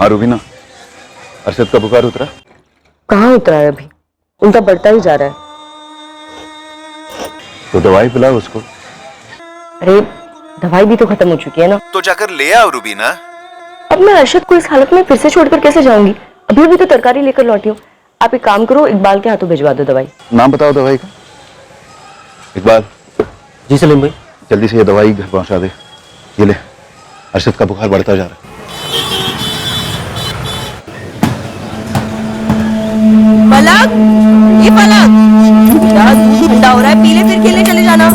हाँ रूबीना, अरशद का बुखार उतरा? कहाँ उतरा है अभी, उनका बढ़ता ही जा रहा है। तो दवाई पिलाओ उसको। अरे दवाई भी तो खत्म हो चुकी है ना। तो जाकर ले आओ रूबीना। अब मैं अरशद को इस हालत में फिर से छोड़कर कैसे जाऊंगी? अभी अभी तो तरकारी लेकर लौटी हूँ। आप एक काम करो, इकबाल के हाथों भिजवा दो दवाई। नाम बताओ दवाई का। इकबाल। जी सलीम भाई। जल्दी से ये दवाई घर पहुंचा दे। ये ले, अरशद का बुखार बढ़ता जा रहा है। पलक, ये पलक, क्या दूध ठंडा हो रहा है, पी ले फिर खेलने चले जाना।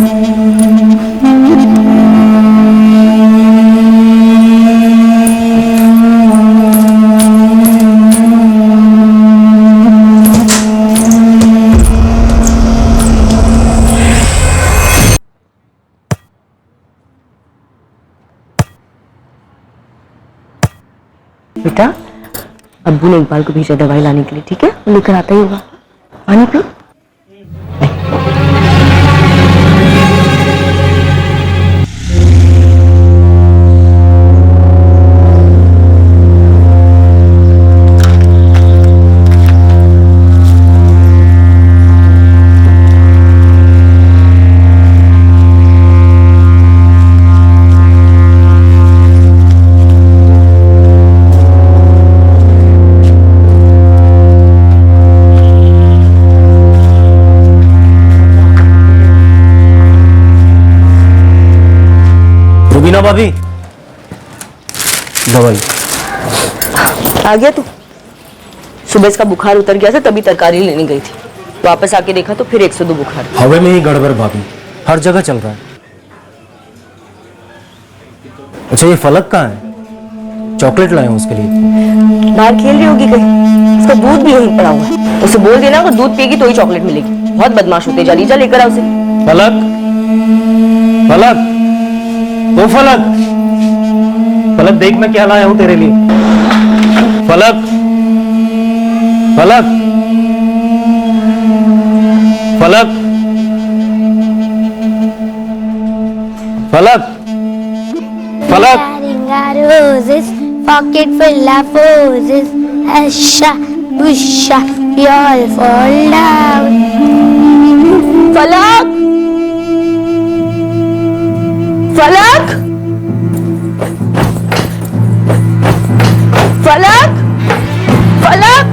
बेटा, अब्बू ने इकबाल को भेजा दवाई लाने के लिए, ठीक है? वो लेकर आता ही होगा। पानी पी। रूबीना भाभी, दवाई आ गया तू? सुबह इसका बुखार उतर गया था, तभी तरकारी लेने गई थी। वापस आके देखा तो फिर 102 बुखार। हवा में ही गड़बड़ भाभी, हर जगह चल रहा है। अच्छा ये फलक कहाँ है? चॉकलेट लाए हैं उसके लिए। बाहर खेल रही होगी कहीं, उसका दूध भी यहीं पड़ा हुआ है। उसे बोल देना अगर दूध पिएगी तो ही चॉकलेट मिलेगी। बहुत बदमाश होते जा, लीजा लेकर आ उसे। फलक, फलक, ओ फलक, फलक देख मैं क्या लाया हूं तेरे लिए। फलक, फलक, फलक, फलक, फलक। Roses, pocket full of roses. Asha, busha, we all fall down. फलक, फलक, फलक, फलक।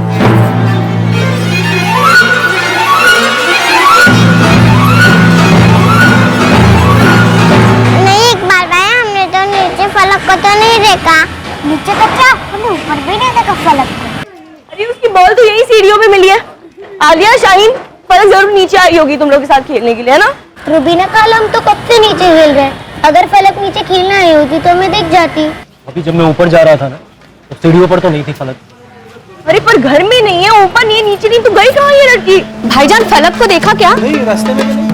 नहीं इकबाल भाई, हमने तो नीचे फलक को तो नहीं देखा। नीचे कच्चा, हमने ऊपर भी नहीं देखा फलक को। अरे उसकी बॉल तो यही सीढ़ियों पे मिली है। आलिया, शाहीन, फलक जरूर नीचे आई होगी तुम लोग के साथ खेलने के लिए, है ना? रूबीना कल हम तो कब से नीचे खेल रहे हैं। अगर फलक नीचे खेलने आई होती तो मैं देख जाती। अभी जब मैं ऊपर जा रहा था ना, तो सीढ़ियों पर तो नहीं थी फलक। अरे पर घर में नहीं है, ऊपर नहीं है, नीचे नहीं, तो गई कहाँ ये लड़की? भाईजान फलक को देखा क्या? नहीं, रास्ते में नहीं।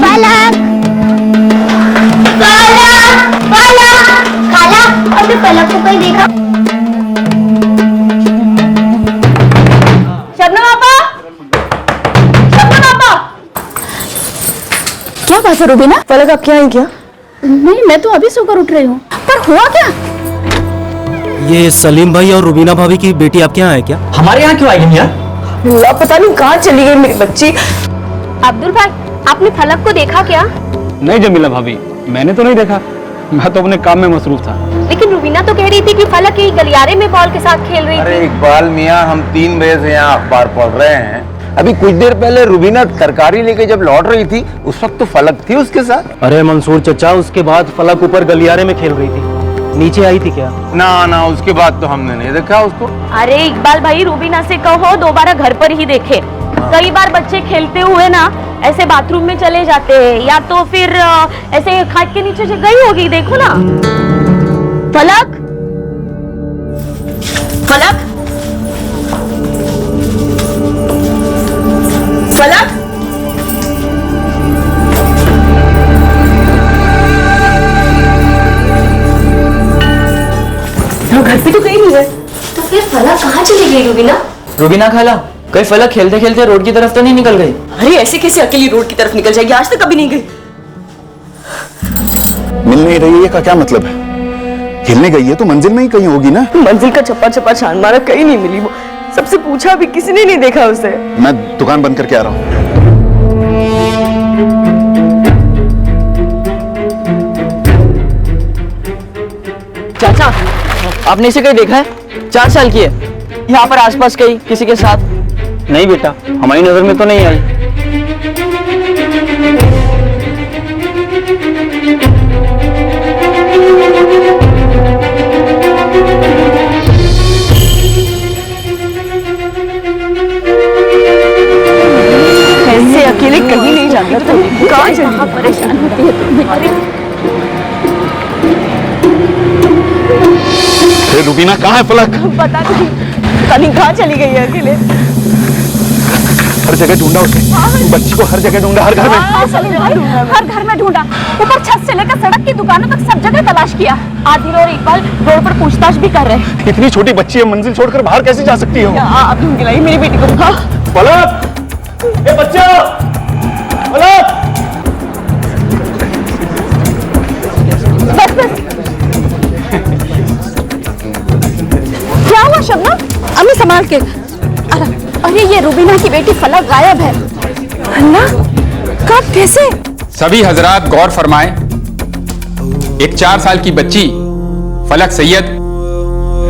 फलक, फलक, फलक, खाला, अभी फलक को कहीं देखा? शबनम आपा, शबनम आपा। क्या बात है रूबीना? फलक आप क्या आई क्या? नहीं, मैं तो अभी सोकर उठ रही हूँ। पर हुआ क्या? ये सलीम भाई और रूबीना भाभी की बेटी आपके यहाँ है क्या? हमारे यहाँ क्यों आई यार? पता नहीं कहाँ चली गई मेरी बच्ची। अब्दुल भाई, आपने फलक को देखा क्या? नहीं जमीला भाभी, मैंने तो नहीं देखा। मैं तो अपने काम में मसरूफ था। लेकिन रूबीना तो कह रही थी कि फलक यही गलियारे में बॉल के साथ खेल रही अरे थी। इकबाल मियाँ, हम 3 बजे से यहाँ अखबार पढ़ रहे हैं। अभी कुछ देर पहले रूबीना तरकारी लेके जब लौट रही थी, उस वक्त तो फलक थी उसके साथ। अरे मंसूर चचा, उसके बाद फलक ऊपर गलियारे में खेल रही थी, नीचे आई थी क्या? ना, उसके बाद तो हमने नहीं देखा उसको। अरे इकबाल भाई, रूबीना से कहो दोबारा घर पर ही देखे। कई बार बच्चे खेलते हुए ना ऐसे बाथरूम में चले जाते हैं, या तो फिर ऐसे खाट के नीचे से गई होगी, देखो ना। फलक, फलक, फलक। घर पे तो कहीं नहीं है, तो फिर फलक कहाँ चली गई रूबीना? रूबीना खाला, कहीं फलक खेलते खेलते रोड की तरफ तो नहीं निकल गई? अरे ऐसे कैसे अकेली रोड की तरफ निकल जाएगी? आज तक कभी नहीं गई। मिल नहीं रही है का क्या मतलब है? खेलने गई है तो मंजिल में ही कहीं होगी ना। मंजिल का छप्पा छप्पा छान मारा, कहीं नहीं मिली वो। सबसे पूछा भी, किसी ने नहीं देखा उसे। मैं दुकान बंद करके आ रहा हूँ। चाचा, आपने इसे कहीं देखा है? 4 साल की है, यहाँ पर आसपास कहीं किसी के साथ? नहीं बेटा, हमारी नजर में तो नहीं आई। ऐसे अकेले कहीं नहीं जाता तो कहाँ जाना? परेशान होती है तुम। अरे रुबीना कहाँ है फलक? पता नहीं कहाँ चली गई है अकेले। हर जगह ढूंढा उसे, बच्ची को हर जगह ढूंढा, हर घर में। सलीम भाई, हर घर में ढूंढा, ऊपर छत से लेकर सड़क की दुकानों तक सब जगह तलाश किया। आदिल और इकबाल रोड पर पूछताछ भी कर रहे हैं। इतनी छोटी बच्ची है, मंजिल छोड़कर बाहर कैसे जा सकती है? आप ढूंढ के लाई मेरी बेटी को। हाँ फलक, ए बच्चा, फलक। क्या हुआ शबनम? अम्मी संभाल के। अरे ये रुबीना की बेटी फलक गायब है। अन्ना, कब, कैसे? सभी हजरात गौर फरमाएं, एक 4 साल की बच्ची फलक सैयद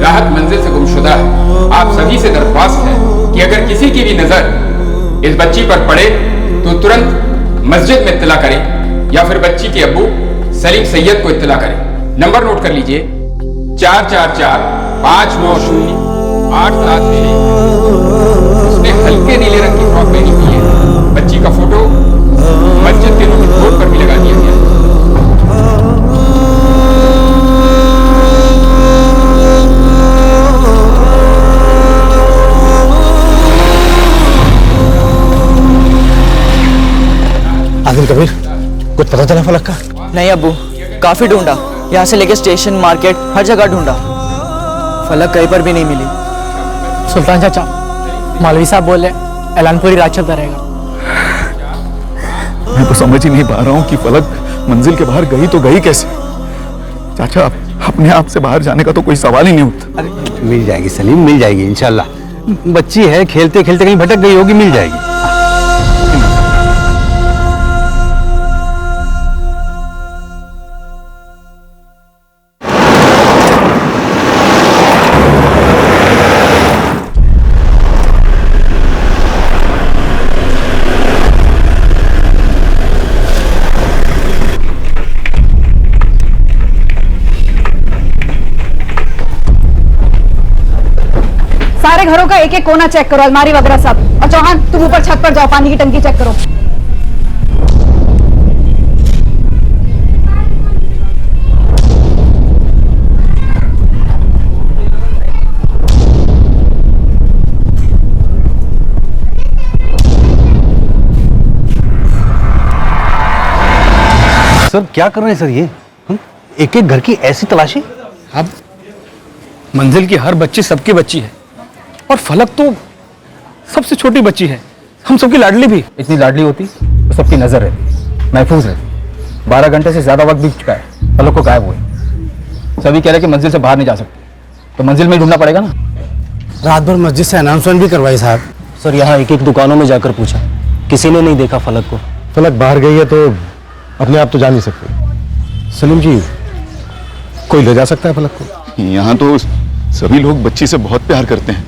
राहत मंजिल से गुमशुदा है। आप सभी से दरख्वास्त है कि अगर किसी की भी नजर इस बच्ची पर पड़े तो तुरंत मस्जिद में इत्तला करें या फिर बच्ची के अब्बू सलीम सैयद को इत्तला करें। नंबर नोट कर लीजिए, 444-590-876। उसने हल्के नीले रंग की फ्रॉक पहनी हुई है। बच्ची का फोटो मस्जिद के नोटिस बोर्ड पर भी लगा दिया गया है। आदिल कबीर, कुछ पता चला फलक का? नहीं अब्बू, काफी ढूंढा, यहाँ से लेके स्टेशन, मार्केट, हर जगह ढूंढा, फलक कहीं पर भी नहीं मिली। सुल्तान चाचा, मौलवी साहब बोले एलानपुरी रात चलता रहेगा। मैं तो समझ ही नहीं पा रहा हूँ कि फलक मंजिल के बाहर गई तो गई कैसे? चाचा, अपने आप से बाहर जाने का तो कोई सवाल ही नहीं उठता। अरे मिल जाएगी सलीम, मिल जाएगी इंशाल्लाह। बच्ची है, खेलते खेलते कहीं भटक गई होगी, मिल जाएगी। सारे घरों का एक एक कोना चेक करो, अलमारी वगैरह सब। और चौहान, तुम ऊपर छत पर जाओ, पानी की टंकी चेक करो। सर क्या कर रहे हैं सर ये? एक एक घर की ऐसी तलाशी? अब मंजिल की हर बच्ची सबकी बच्ची है, और फलक तो सबसे छोटी बच्ची है, हम सबकी लाडली भी। इतनी लाडली होती तो सबकी नजर है, महफूज है। 12 घंटे से ज्यादा वक्त बीत चुका है, फलक को गायब हुए। सभी कह रहे कि मंजिल से बाहर नहीं जा सकते, तो मंजिल में ही ढूंढना पड़ेगा ना। रात भर मस्जिद से अनाउंसमेंट भी करवाई साहब। सर, यहाँ एक एक दुकानों में जाकर पूछा, किसी ने नहीं देखा फलक को। फलक बाहर गई है तो अपने आप तो जा नहीं सकते। सलीम जी, कोई ले जा सकता है फलक को? यहाँ तो सभी लोग बच्ची से बहुत प्यार करते हैं,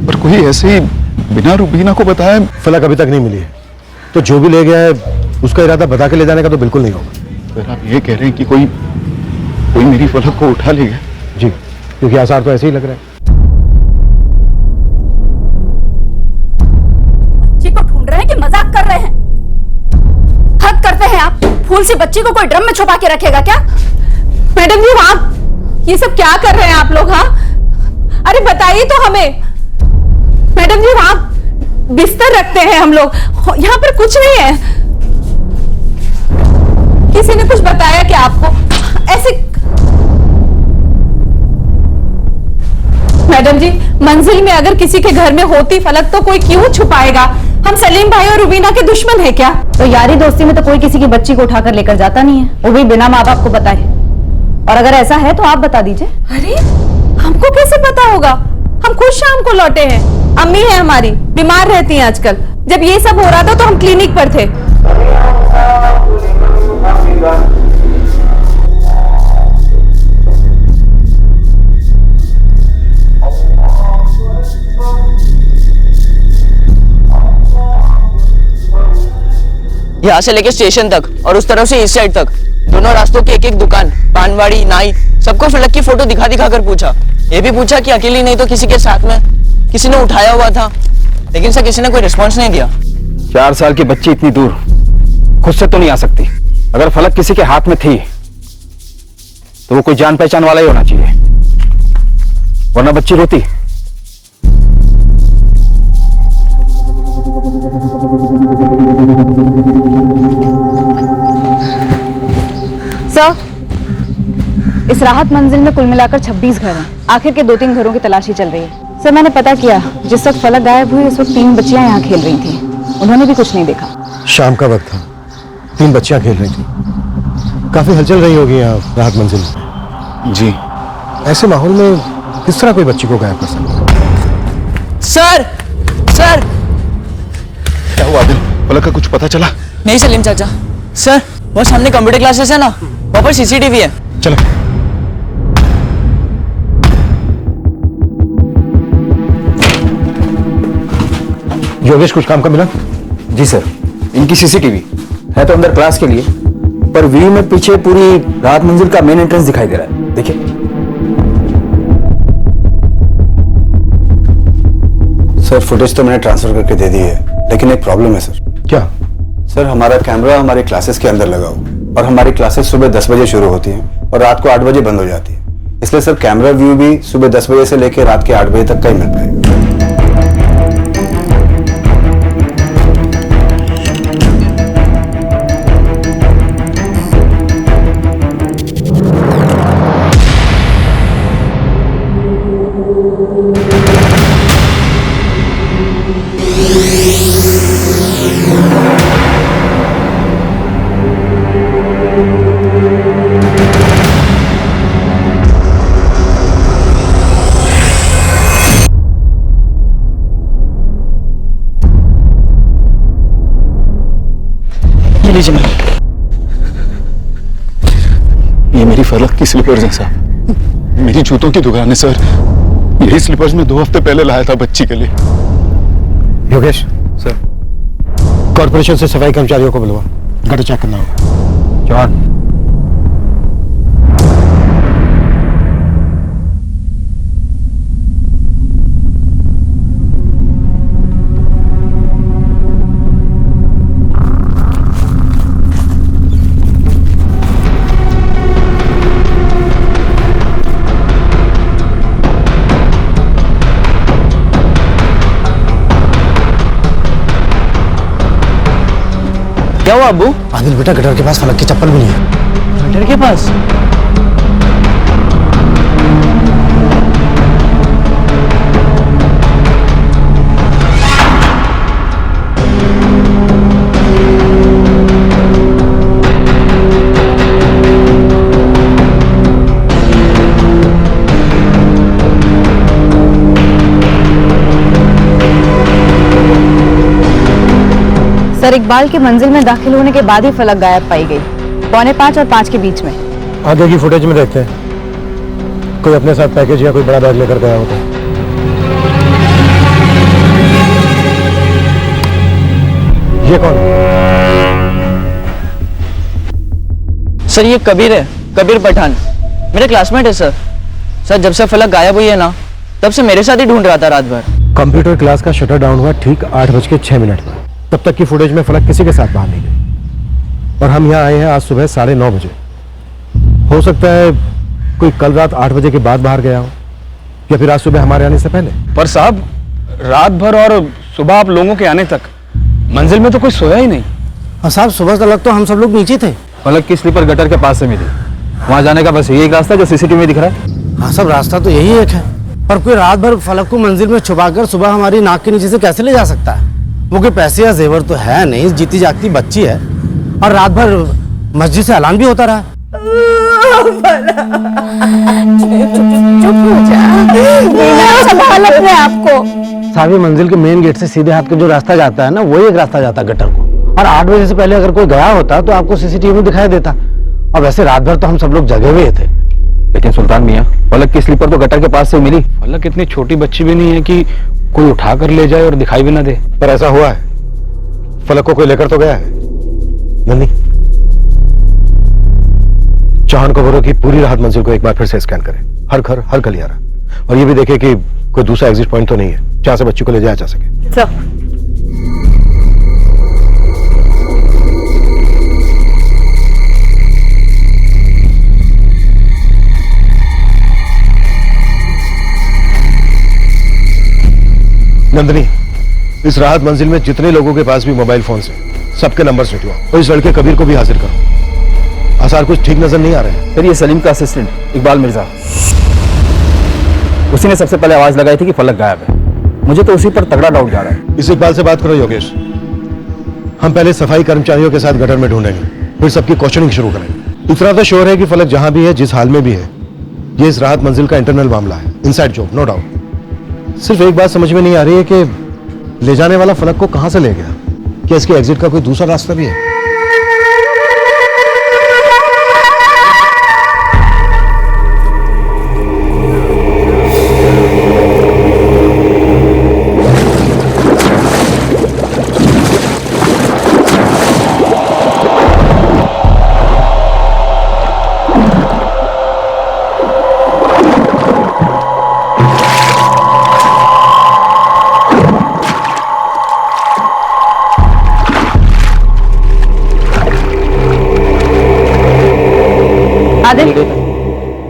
पर कोई ऐसे ही बिना रुबीना को बताए। फलक अभी तक नहीं मिली है, तो जो भी ले गया है उसका इरादा बता के ले जाने का तो बिल्कुल नहीं होगा। फिर आप ये कह रहे हैं कि कोई मेरी फलक को उठा ले गया? जी, क्योंकि आसार तो ऐसे ही लग रहा है। बच्ची को ढूंढ रहे हैं कि मजाक कर रहे हैं? हद करते हैं आप। फूल सी बच्ची को कोई ड्रम में छुपा के रखेगा क्या? मैडम जी, आप ये सब क्या कर रहे हैं आप लोग? हाँ, अरे बताइए तो हमें। मैडम जी, वहां बिस्तर रखते हैं हम लोग, यहाँ पर कुछ नहीं है। किसी ने कुछ बताया क्या आपको? ऐसे मैडम जी, मंजिल में अगर किसी के घर में होती फलक तो कोई क्यों छुपाएगा? हम सलीम भाई और रुबीना के दुश्मन है क्या? तो यारी दोस्ती में तो कोई किसी की बच्ची को उठाकर लेकर जाता नहीं है, वो भी बिना माँ बाप को बताए। और अगर ऐसा है तो आप बता दीजिए। अरे हमको कैसे पता होगा? हम खुद शाम को लौटे हैं। अम्मी है हमारी, बीमार रहती हैं आजकल। जब ये सब हो रहा था तो हम क्लिनिक पर थे। यहाँ से लेके स्टेशन तक और उस तरफ से इस साइड तक दोनों रास्तों की एक एक दुकान, पानवाड़ी, नाई, सबको फलक की फोटो दिखा दिखा कर पूछा। ये भी पूछा कि अकेली नहीं तो किसी के साथ में किसी ने उठाया हुआ था, लेकिन सर किसी ने कोई रिस्पॉन्स नहीं दिया। 4 साल की बच्ची इतनी दूर खुद से तो नहीं आ सकती। अगर फलक किसी के हाथ में थी तो वो कोई जान पहचान वाला ही होना चाहिए, वरना बच्ची रोती। सर, इस राहत मंजिल में कुल मिलाकर 26 घर हैं। आखिर के 2-3 घरों की तलाशी चल रही है। सर, मैंने पता किया, जिस वक्त फलक गायब हुई उस वक्त 3 बच्चियां यहाँ खेल रही थी। उन्होंने भी कुछ नहीं देखा। शाम का वक्त था, 3 बच्चियां खेल रही थी। काफी हलचल रही होगी यहाँ राहत मंजिल में। जी। ऐसे माहौल में किस तरह कोई बच्ची को गायब कर सकता है? सर सर क्या हुआ आदिल? फलक का कुछ पता चला? नहीं सलीम चाचा। सर वो सामने कंप्यूटर क्लासेस है ना, वहाँ पर सीसीटीवी है। चलो। योगेश, कुछ काम का मिला? जी सर, इनकी सीसीटीवी है तो अंदर क्लास के लिए, पर व्यू में पीछे पूरी राहत मंजिल का मेन एंट्रेंस दिखाई दे रहा है। देखिए सर, फुटेज तो मैंने ट्रांसफर करके दे दी है, लेकिन एक प्रॉब्लम है सर। क्या? सर, हमारा कैमरा हमारी क्लासेस के अंदर लगा हुआ और हमारी क्लासेस सुबह 10 बजे शुरू होती हैं और रात को 8 बजे बंद हो जाती है। इसलिए सर कैमरा व्यू भी सुबह 10 बजे से लेकर रात के 8 बजे तक का ही मिल पाएगा। ये मेरी फलक की स्लीपर्स हैं साहब, मेरी जूतों की दुकान है सर। यही स्लीपर्स मैं 2 हफ्ते पहले लाया था बच्ची के लिए। योगेश सर, कॉर्पोरेशन से सफाई कर्मचारियों को बुलवा, गटर चेक करना होगा। जॉन, क्या हुआ अब्बू? आदिल बेटा, गटर के पास फलक की चप्पल भी नहीं है। गटर के पास? सर, इकबाल के मंजिल में दाखिल होने के बाद ही फलक गायब पाई गई, 4:45 और 5 के बीच में। आगे की फुटेज में देखते हैं, कोई अपने साथ पैकेज या कोई बड़ा बैग लेकर गया होता। ये कौन? सर ये कबीर है, कबीर पठान, मेरे क्लासमेट है सर। सर जब से फलक गायब हुई है ना, तब से मेरे साथ ही ढूंढ रहा था रात भर। कंप्यूटर क्लास का शटर डाउन हुआ ठीक 8:06 पर। तब तक की फुटेज में फलक किसी के साथ बाहर नहीं गई और हम यहाँ आए हैं आज सुबह 9:30 बजे। हो सकता है कोई कल रात 8 बजे के बाद बाहर गया हो या फिर आज सुबह हमारे आने से पहले। पर साहब, रात भर और सुबह आप लोगों के आने तक मंजिल में तो कोई सोया ही नहीं। और साहब सुबह तक तो हम सब लोग नीचे थे। फलक की स्लीपर गटर के पास से मिली, वहां जाने का बस यही एक रास्ता जो सीसीटीवी में दिख रहा है। हाँ सब, रास्ता तो यही एक है, पर कोई रात भर फलक को मंजिल में छुपाकर सुबह हमारी नाक के नीचे से कैसे ले जा सकता है? वो कोई पैसे या जेवर तो है नहीं, जीती जागती बच्ची है और रात भर मस्जिद से ऐलान भी होता रहा। संभाल अपने आप को। सावी मंजिल के मेन गेट से सीधे हाथ का जो रास्ता जाता है ना, वही एक रास्ता जाता है गटर को। और 8 बजे से पहले अगर कोई गया होता तो आपको सीसीटीवी में दिखाई देता। और वैसे रात भर तो हम सब लोग जगे हुए थे। लेकिन सुल्तान मियाँ, फलक की स्लीपर तो गटर के पास से मिली। फलक इतनी छोटी बच्ची भी नहीं है कि कोई उठा कर ले जाए और दिखाई भी ना दे। पर ऐसा हुआ है, फलक को कोई लेकर तो गया है। नंदी, चौहान को बोलो कि पूरी राहत मंजिल को एक बार फिर से स्कैन करें, हर घर हर गलियारा, और ये भी देखें कि कोई दूसरा एग्जिट पॉइंट तो नहीं है जहां से बच्ची को ले जाया जा सके। नंदनी, इस राहत मंजिल में जितने लोगों के पास भी मोबाइल फोन हैं, सबके नंबर निकलवाओ और इस लड़के कबीर को भी हाजिर करो। आसार कुछ ठीक नजर नहीं आ रहे हैं। फिर ये सलीम का असिस्टेंट इकबाल मिर्जा, उसी ने सबसे पहले आवाज लगाई थी कि फलक गायब है। मुझे तो उसी पर तगड़ा डाउट जा रहा है। इस इकबाल से बात करो योगेश। हम पहले सफाई कर्मचारियों के साथ गटर में ढूंढेंगे, फिर सबकी क्वेश्चनिंग शुरू करेंगे। इतना तो श्योर है कि फलक जहां भी है, जिस हाल में भी है, ये इस राहत मंजिल का इंटरनल मामला है, इनसाइड जॉब, नो डाउट। सिर्फ एक बात समझ में नहीं आ रही है कि ले जाने वाला फलक को कहां से ले गया। क्या इसके एग्जिट का कोई दूसरा रास्ता भी है?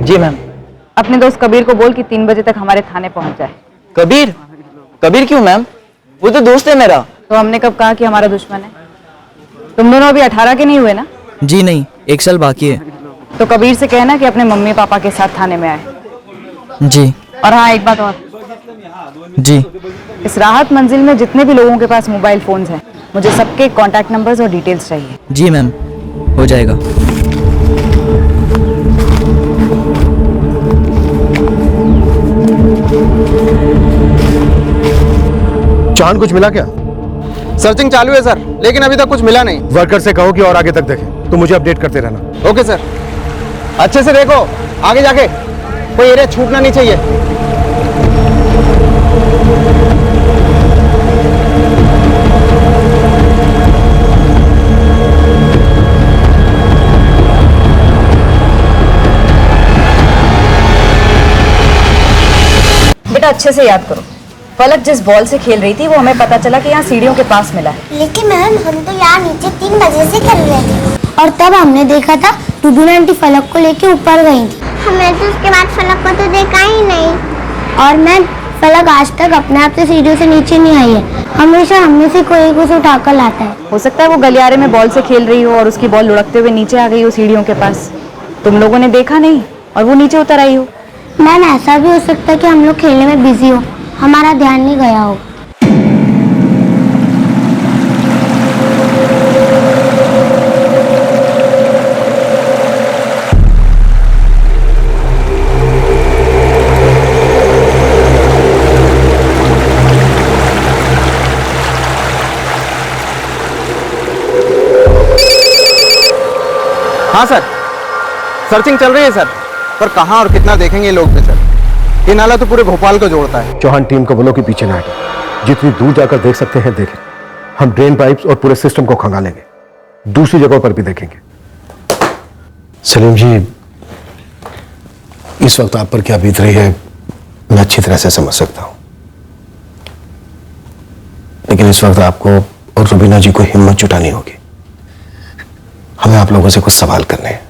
जी मैम। अपने दोस्त कबीर को बोल कि 3 बजे तक हमारे थाने पहुंच जाए। कबीर? कबीर क्यों मैम? वो तो दोस्त है मेरा। तो हमने कब कहा कि हमारा दुश्मन है? तुम दोनों अभी 18 के नहीं हुए ना? जी नहीं, 1 साल बाकी है। तो कबीर से कहना कि अपने मम्मी पापा के साथ थाने में आए। जी। और हाँ, एक बात और। जी। इस राहत मंजिल में जितने भी लोगों के पास मोबाइल फोन्स हैं, मुझे सबके कॉन्टैक्ट नंबर्स और डिटेल्स चाहिए। जी मैम, हो जाएगा। चौहान, कुछ मिला क्या? सर्चिंग चालू है सर, लेकिन अभी तक कुछ मिला नहीं। वर्कर से कहो कि और आगे तक देखें, तो मुझे अपडेट करते रहना। Okay sir. अच्छे से देखो, आगे जाके कोई एरिया छूटना नहीं चाहिए। बेटा अच्छे से याद करो, फलक जिस बॉल से खेल रही थी वो हमें पता चला कि यहाँ सीढ़ियों के पास मिला है। लेकिन मैम, हम तो यहाँ नीचे 3 बजे से खेल रहे थे और तब हमने देखा था रूबीना आंटी फलक को लेके ऊपर गई थी। हमने तो उसके बाद फलक को तो देखा ही नहीं। और मैम, फलक आज तक अपने आप से सीढ़ियों से नीचे नहीं आई है। हमेशा हमने से कोई कुछ उठा कर लाता है। हो सकता है वो गलियारे में बॉल से खेल रही हो और उसकी बॉल लुढ़कते हुए नीचे आ गई हो सीढ़ियों के पास। तुम लोगों ने देखा नहीं और वो नीचे उतर आई हो। मैम, ऐसा भी हो सकता है कि हम लोग खेलने में बिजी हो, हमारा ध्यान नहीं गया हो। हाँ सर, सर्चिंग चल रही है सर, पर कहाँ और कितना देखेंगे लोग भी सर। ये नाला तो पूरे भोपाल को जोड़ता है। चौहान, टीम को बोलो कि पीछे ना हटे, जितनी दूर जाकर देख सकते हैं देखें। हम ड्रेन पाइप्स और पूरे सिस्टम को खंगालेंगे, दूसरी जगहों पर भी देखेंगे। सलीम जी, इस वक्त आप पर क्या बीत रही है मैं अच्छी तरह से समझ सकता हूं, लेकिन इस वक्त आपको और रुबीना जी को हिम्मत जुटानी होगी। हमें आप लोगों से कुछ सवाल करने हैं।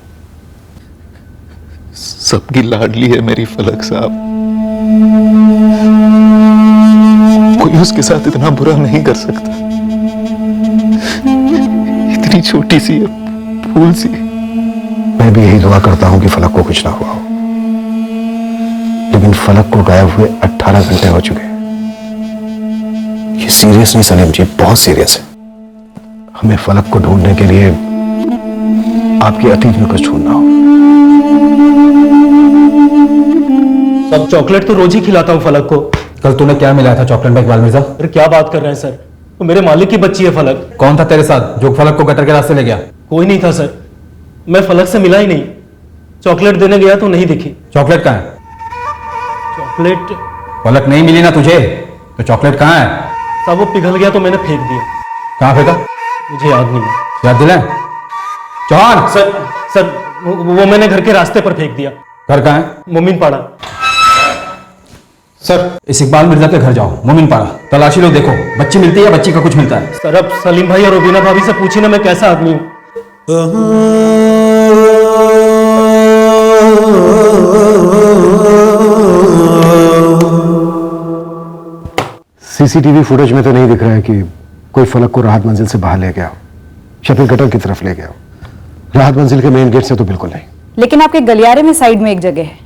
सबकी लाडली है मेरी फलक साहब, कोई उसके साथ इतना बुरा नहीं कर सकता। इतनी छोटी सी है, फूल सी। मैं भी यही दुआ करता हूं कि फलक को कुछ ना हुआ हो, लेकिन फलक को गायब हुए 18 घंटे हो चुके हैं। ये सीरियस नहीं सलीम जी, बहुत सीरियस है। हमें फलक को ढूंढने के लिए आपकी अतीत में कुछ ढूंढना हो। सब चॉकलेट तो रोज ही खिलाता हूँ फलक को। कल तूने क्या मिलाया था चॉकलेट में इकबाल मिर्जा? अरे क्या बात कर रहे हैं सर, वो मेरे मालिक की बच्ची है फलक। कौन था तेरे साथ जो फलक को गटर के रास्ते ले गया? कोई नहीं था सर, मैं फलक से मिला ही नहीं। चॉकलेट देने गया तो नहीं दिखी। चॉकलेट कहाँ है? चॉकलेट फलक नहीं मिली ना तुझे, तो चॉकलेट कहाँ है? सब वो पिघल गया तो मैंने फेंक दिया। कहाँ फेंका? मुझे याद नहीं है। याद दिलाए चौहान। सर वो मैंने घर के रास्ते पर फेंक दिया। घर कहाँ है? मोमिन पाड़ा। सर इस इकबाल मिर्जा के घर जाओ, मोमिन पाड़ा, तलाशी लो, देखो बच्ची मिलती है या बच्ची का कुछ मिलता है। सर अब सलीम भाई और रुबीना भाभी से पूछी ना मैं कैसा आदमी हूँ। सीसीटीवी फुटेज में तो नहीं दिख रहा है कि कोई फलक को राहत मंजिल से बाहर ले गया हो, शफीक गटर की तरफ ले गया हो। राहत मंजिल के मेन गेट से तो बिल्कुल नहीं। लेकिन आपके गलियारे में साइड में एक जगह है,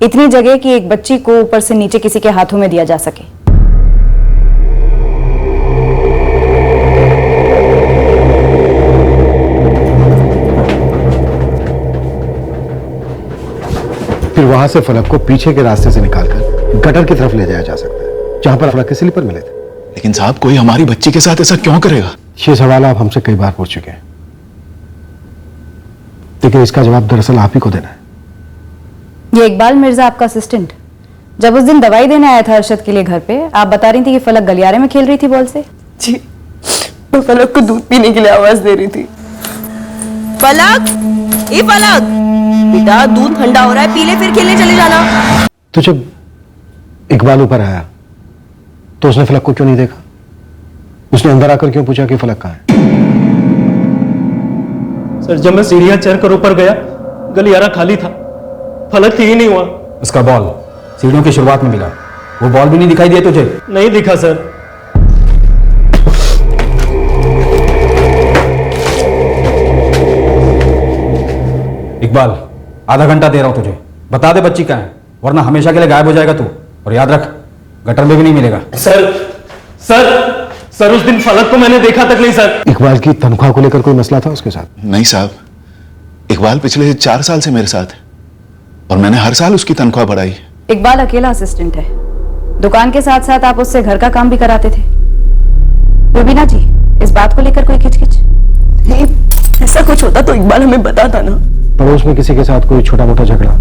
इतनी जगह कि एक बच्ची को ऊपर से नीचे किसी के हाथों में दिया जा सके। फिर वहां से फलक को पीछे के रास्ते से निकालकर गटर की तरफ ले जाया जा सकता है, जहां पर फलक के स्लीपर मिले थे। लेकिन साहब कोई हमारी बच्ची के साथ ऐसा क्यों करेगा? ये सवाल आप हमसे कई बार पूछ चुके हैं, लेकिन इसका जवाब दरअसल आप ही को देना है। ये इकबाल मिर्जा आपका असिस्टेंट जब उस दिन दवाई देने आया था अरशद के लिए घर पे, आप बता रही थी कि फलक गलियारे में खेल रही थी बॉल से। जी, मैं फलक को दूध पीने के लिए आवाज दे रही थी। फलक, ये फलक, बेटा दूध ठंडा हो रहा है, पी ले फिर खेलने चले जाना। तो जब इकबाल ऊपर आया तो उसने फलक को क्यों नहीं देखा? उसने अंदर आकर क्यों पूछा कि फलक कहाँ है? सर जब मैं सीढ़ियां चढ़कर ऊपर गया गलियारा खाली था, फलक थी ही नहीं हुआ। उसका बॉल सीढ़ियों की शुरुआत में मिला, वो बॉल भी नहीं दिखाई दिया तुझे? नहीं दिखा सर। इकबाल आधा घंटा दे रहा हूं तुझे, बता दे बच्ची कहाँ है, वरना हमेशा के लिए गायब हो जाएगा तू। और याद रख गटर में भी नहीं मिलेगा। सर उस दिन फलक को मैंने देखा तक नहीं सर। इकबाल की तनख्वाह को लेकर कोई मसला था उसके साथ? नहीं साहब, इकबाल पिछले 4 साल से मेरे साथ है और मैंने हर साल उसकी तनख्वाह बढ़ाई है। इकबाल अकेला असिस्टेंट है, दुकान के साथ साथ आप उससे घर का काम भी कराते थे। रुबीना जी, इस बात को लेकर कोई खिचखिच? नहीं, ऐसा कुछ होता तो इकबाल हमें बताता ना। पड़ोस में किसी के साथ कोई छोटा मोटा झगड़ा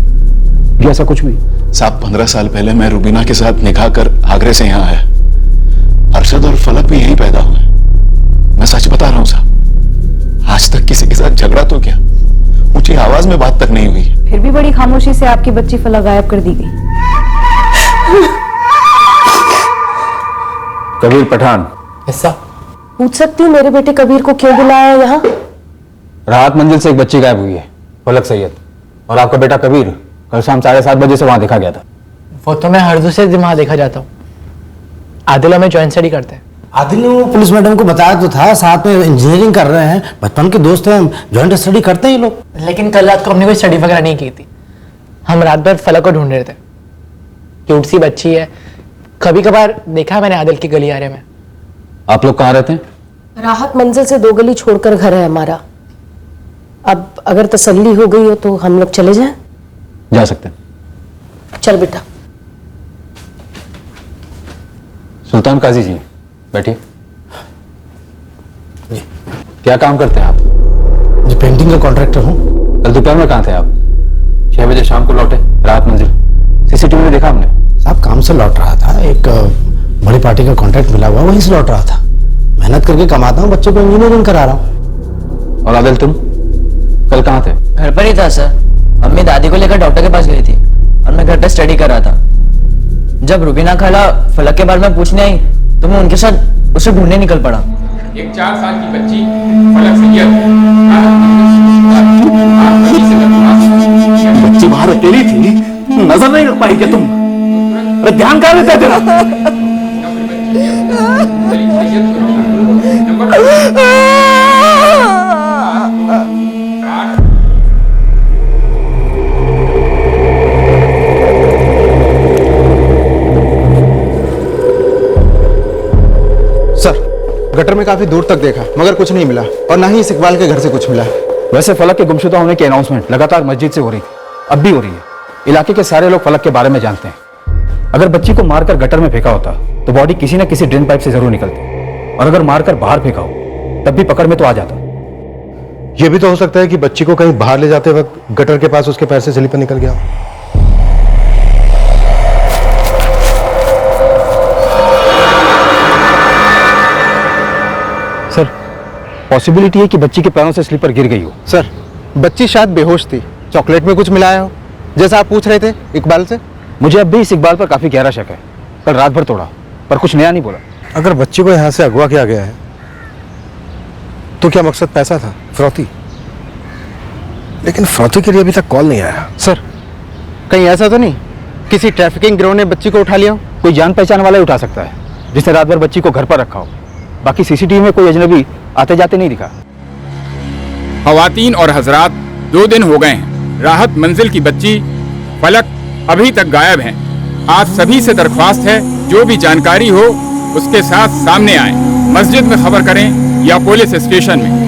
या ऐसा कुछ भी? साहब 15 साल पहले मैं रुबीना के साथ निकाह कर आगरे से यहाँ आया। अरशद और फलक भी यहीं पैदा हुए। मैं सच बता रहा हूँ साहब, आज तक किसी के साथ झगड़ा तो क्या, ऊंची आवाज में बात तक नहीं हुई। फिर भी बड़ी खामोशी से आपकी बच्ची फलक गायब कर दी गई। कबीर पठान, ऐसा पूछ सकती हूँ मेरे बेटे कबीर को क्यों बुलाया यहाँ? राहत मंजिल से एक बच्ची गायब हुई है, फलक सैयद, और आपका बेटा कबीर कल शाम 7:30 बजे से वहां देखा गया था। वो तो मैं हर दूसरे दिन वहां देखा जाता हूँ। आदिल हमें ज्वाइन स्टडी करते हैं। आदिल ने वो पुलिस मैडम को बताया तो था, साथ में इंजीनियरिंग कर रहे हैं, बचपन के दोस्त हैं, ज्वाइंट स्टडी करते हैं ये लोग। लेकिन कल रात को हमने कोई स्टडी वगैरह नहीं की थी, हम रात भर फलक को ढूंढ रहे थे। क्यूट सी बच्ची है, कभी कभार देखा मैंने आदिल की गलियारे में। आप लोग कहाँ रहते हैं? राहत मंजिल से 2 गली छोड़कर घर है हमारा। अब अगर तसल्ली हो गई हो तो हम लोग चले जाएं? जा सकते हैं। चल बेटा। सुल्तान काजी जी बैठिए। क्या काम करते हैं आप? जी पेंटिंग का कॉन्ट्रैक्टर हूँ। कल दोपहर में कहाँ थे आप? 6 बजे शाम को लौटे राहत मंजिल, सीसीटीवी में देखा हमने। साहब काम से लौट रहा था, एक बड़ी पार्टी का कॉन्ट्रैक्ट मिला हुआ, वहीं से लौट रहा था। मेहनत करके कमाता हूँ, बच्चे को इंजीनियरिंग करा रहा हूँ। और आदिल तुम कल कहाँ थे? घर पर ही था सर, मम्मी दादी को लेकर डॉक्टर के पास गई थी और मैं घर पे स्टडी कर रहा था। जब रुबीना खाला फलक के बारे में पूछने आई तो मैं उनके साथ उसे ढूंढने निकल पड़ा। एक 4 साल की बच्ची फलक सैयद राहत मंजिल से दरख्वास्त। बच्ची बाहर अकेली थी, नजर नहीं रख पाई क्या तुम? अरे ध्यान कहाँ रहता है तेरा? गटर में काफी दूर तक देखा मगर कुछ नहीं मिला और ना ही इस इकबाल के घर से कुछ मिला। वैसे फलक के गुमशुदा होने की अनाउंसमेंट लगातार मस्जिद से हो रही, अब भी हो रही है। इलाके के सारे लोग फलक के बारे में जानते हैं। अगर बच्ची को मारकर गटर में फेंका होता तो बॉडी किसी न किसी ड्रेन पाइप से जरूर निकलती, और अगर मारकर बाहर फेंका हो तब भी पकड़ में तो आ जाता। यह भी तो हो सकता है कि बच्ची को कहीं बाहर ले जाते वक्त गटर के पास उसके पैर से स्लीपर निकल गया। सर, पॉसिबिलिटी है कि बच्ची के पैरों से स्लीपर गिर गई हो। सर, बच्ची शायद बेहोश थी, चॉकलेट में कुछ मिलाया हो, जैसा आप पूछ रहे थे इकबाल से। मुझे अब भी इस इकबाल पर काफी गहरा शक है। कल रात भर तोड़ा पर कुछ नया नहीं बोला। अगर बच्ची को यहाँ से अगवा किया गया है तो क्या मकसद पैसा था, फिरौती? लेकिन फिरौती के लिए अभी तक कॉल नहीं आया। सर, कहीं ऐसा तो नहीं किसी ट्रैफिकिंग गिरोह ने बच्ची को उठा लिया हो? कोई जान पहचान वाला ही उठा सकता है, जिसने रात भर बच्ची को घर पर रखा हो। बाकी सीसीटीवी में कोई अजनबी आते जाते नहीं दिखा। खवातीन और हजरात, 2 दिन हो गए हैं राहत मंजिल की बच्ची फलक अभी तक गायब है। आज सभी से दरख्वास्त है, जो भी जानकारी हो उसके साथ सामने आए। मस्जिद में खबर करें या पुलिस स्टेशन में।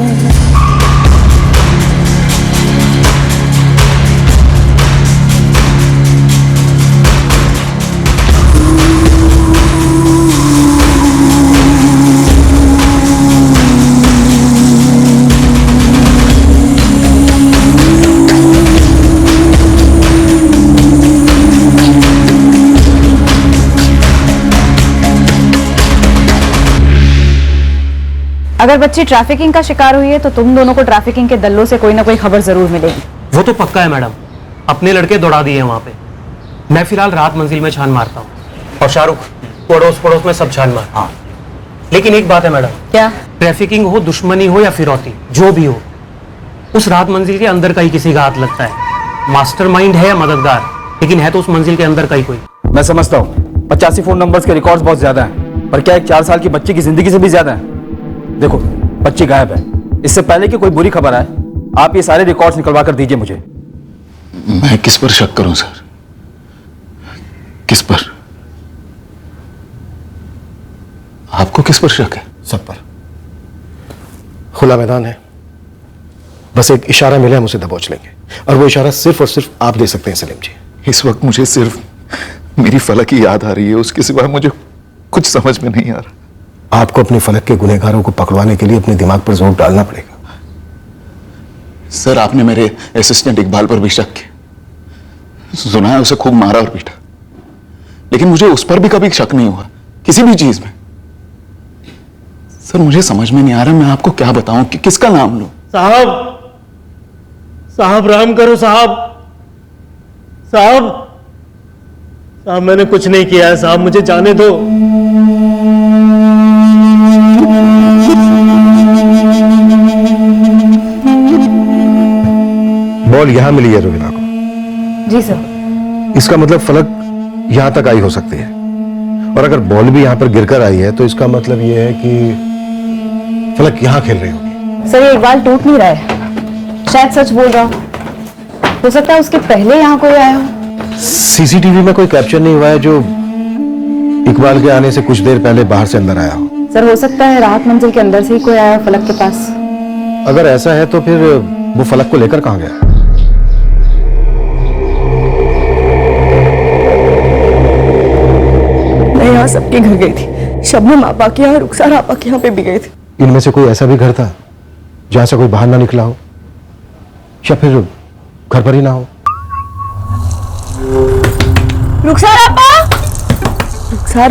अगर बच्ची ट्रैफिकिंग का शिकार हुई है तो तुम दोनों को ट्रैफिकिंग के दल्लों से कोई ना कोई खबर जरूर मिलेगी। वो तो पक्का है मैडम, अपने लड़के दौड़ा दिए हैं वहाँ पे। मैं फिलहाल राहत मंजिल में छान मारता हूँ और शाहरुख पड़ोस पड़ोस में सब छान मार। हाँ, लेकिन एक बात है मैडम। क्या? ट्रैफिकिंग हो, दुश्मनी हो या फिरौती, जो भी हो, उस राहत मंजिल के अंदर का ही किसी का हाथ लगता है। मास्टरमाइंड है या मददगार, लेकिन है तो उस मंजिल के अंदर का ही कोई। मैं समझता हूँ 85 फोन नंबर्स के रिकॉर्ड्स बहुत ज्यादा हैं, पर क्या एक 4 साल की बच्ची की जिंदगी से भी ज्यादा है? देखो, बच्ची गायब है। इससे पहले कि कोई बुरी खबर आए, आप ये सारे रिकॉर्ड्स निकलवा कर दीजिए मुझे। मैं किस पर शक करूं सर? किस पर? आपको किस पर शक है? सब पर। खुला मैदान है, बस एक इशारा मिले हम उसे दबोच लेंगे, और वो इशारा सिर्फ और सिर्फ आप दे सकते हैं सलीम जी। इस वक्त मुझे सिर्फ मेरी फलक की याद आ रही है, उसके सिवा मुझे कुछ समझ में नहीं आ रहा। आपको अपनी फलक के गुनहगारों को पकड़वाने के लिए अपने दिमाग पर जोर डालना पड़ेगा। सर, आपने मेरे असिस्टेंट इकबाल पर भी शक किया। सुना है उसे खूब मारा और पीटा, लेकिन मुझे उस पर भी कभी शक नहीं हुआ किसी भी चीज में। सर, मुझे समझ में नहीं आ रहा मैं आपको क्या बताऊं कि किसका नाम लूं। साहब रहम करो साहब। साहब, मैंने कुछ नहीं किया है साहब, मुझे जाने दो। बॉल यहां मिली है रुबीना को। जी सर। इसका मतलब फलक यहां तक आई हो सकती है, और अगर बॉल भी यहां पर गिरकर आई है तो इसका मतलब यह है कि फलक यहां खेल रही होगी। सर, ये इकबाल टूट नहीं रहा है, शायद सच बोल रहा हो सकता है उसके पहले यहाँ कोई आया हो। सीसीटीवी में कोई कैप्चर नहीं हुआ है जो इकबाल के आने से कुछ देर पहले बाहर से अंदर आया हो। सर, हो सकता है राहत मंजिल के अंदर से ही कोई आया फलक के पास। अगर ऐसा है तो फिर वो फलक को लेकर कहां गया? मैं यहाँ सबके घर गई थी, शबनम आपा के यहाँ, रुखसार आपा के यहाँ पे भी गई थी। इनमें से कोई ऐसा भी घर था जहां से कोई बाहर ना निकला हो, या फिर घर पर ही ना हो? रुखसार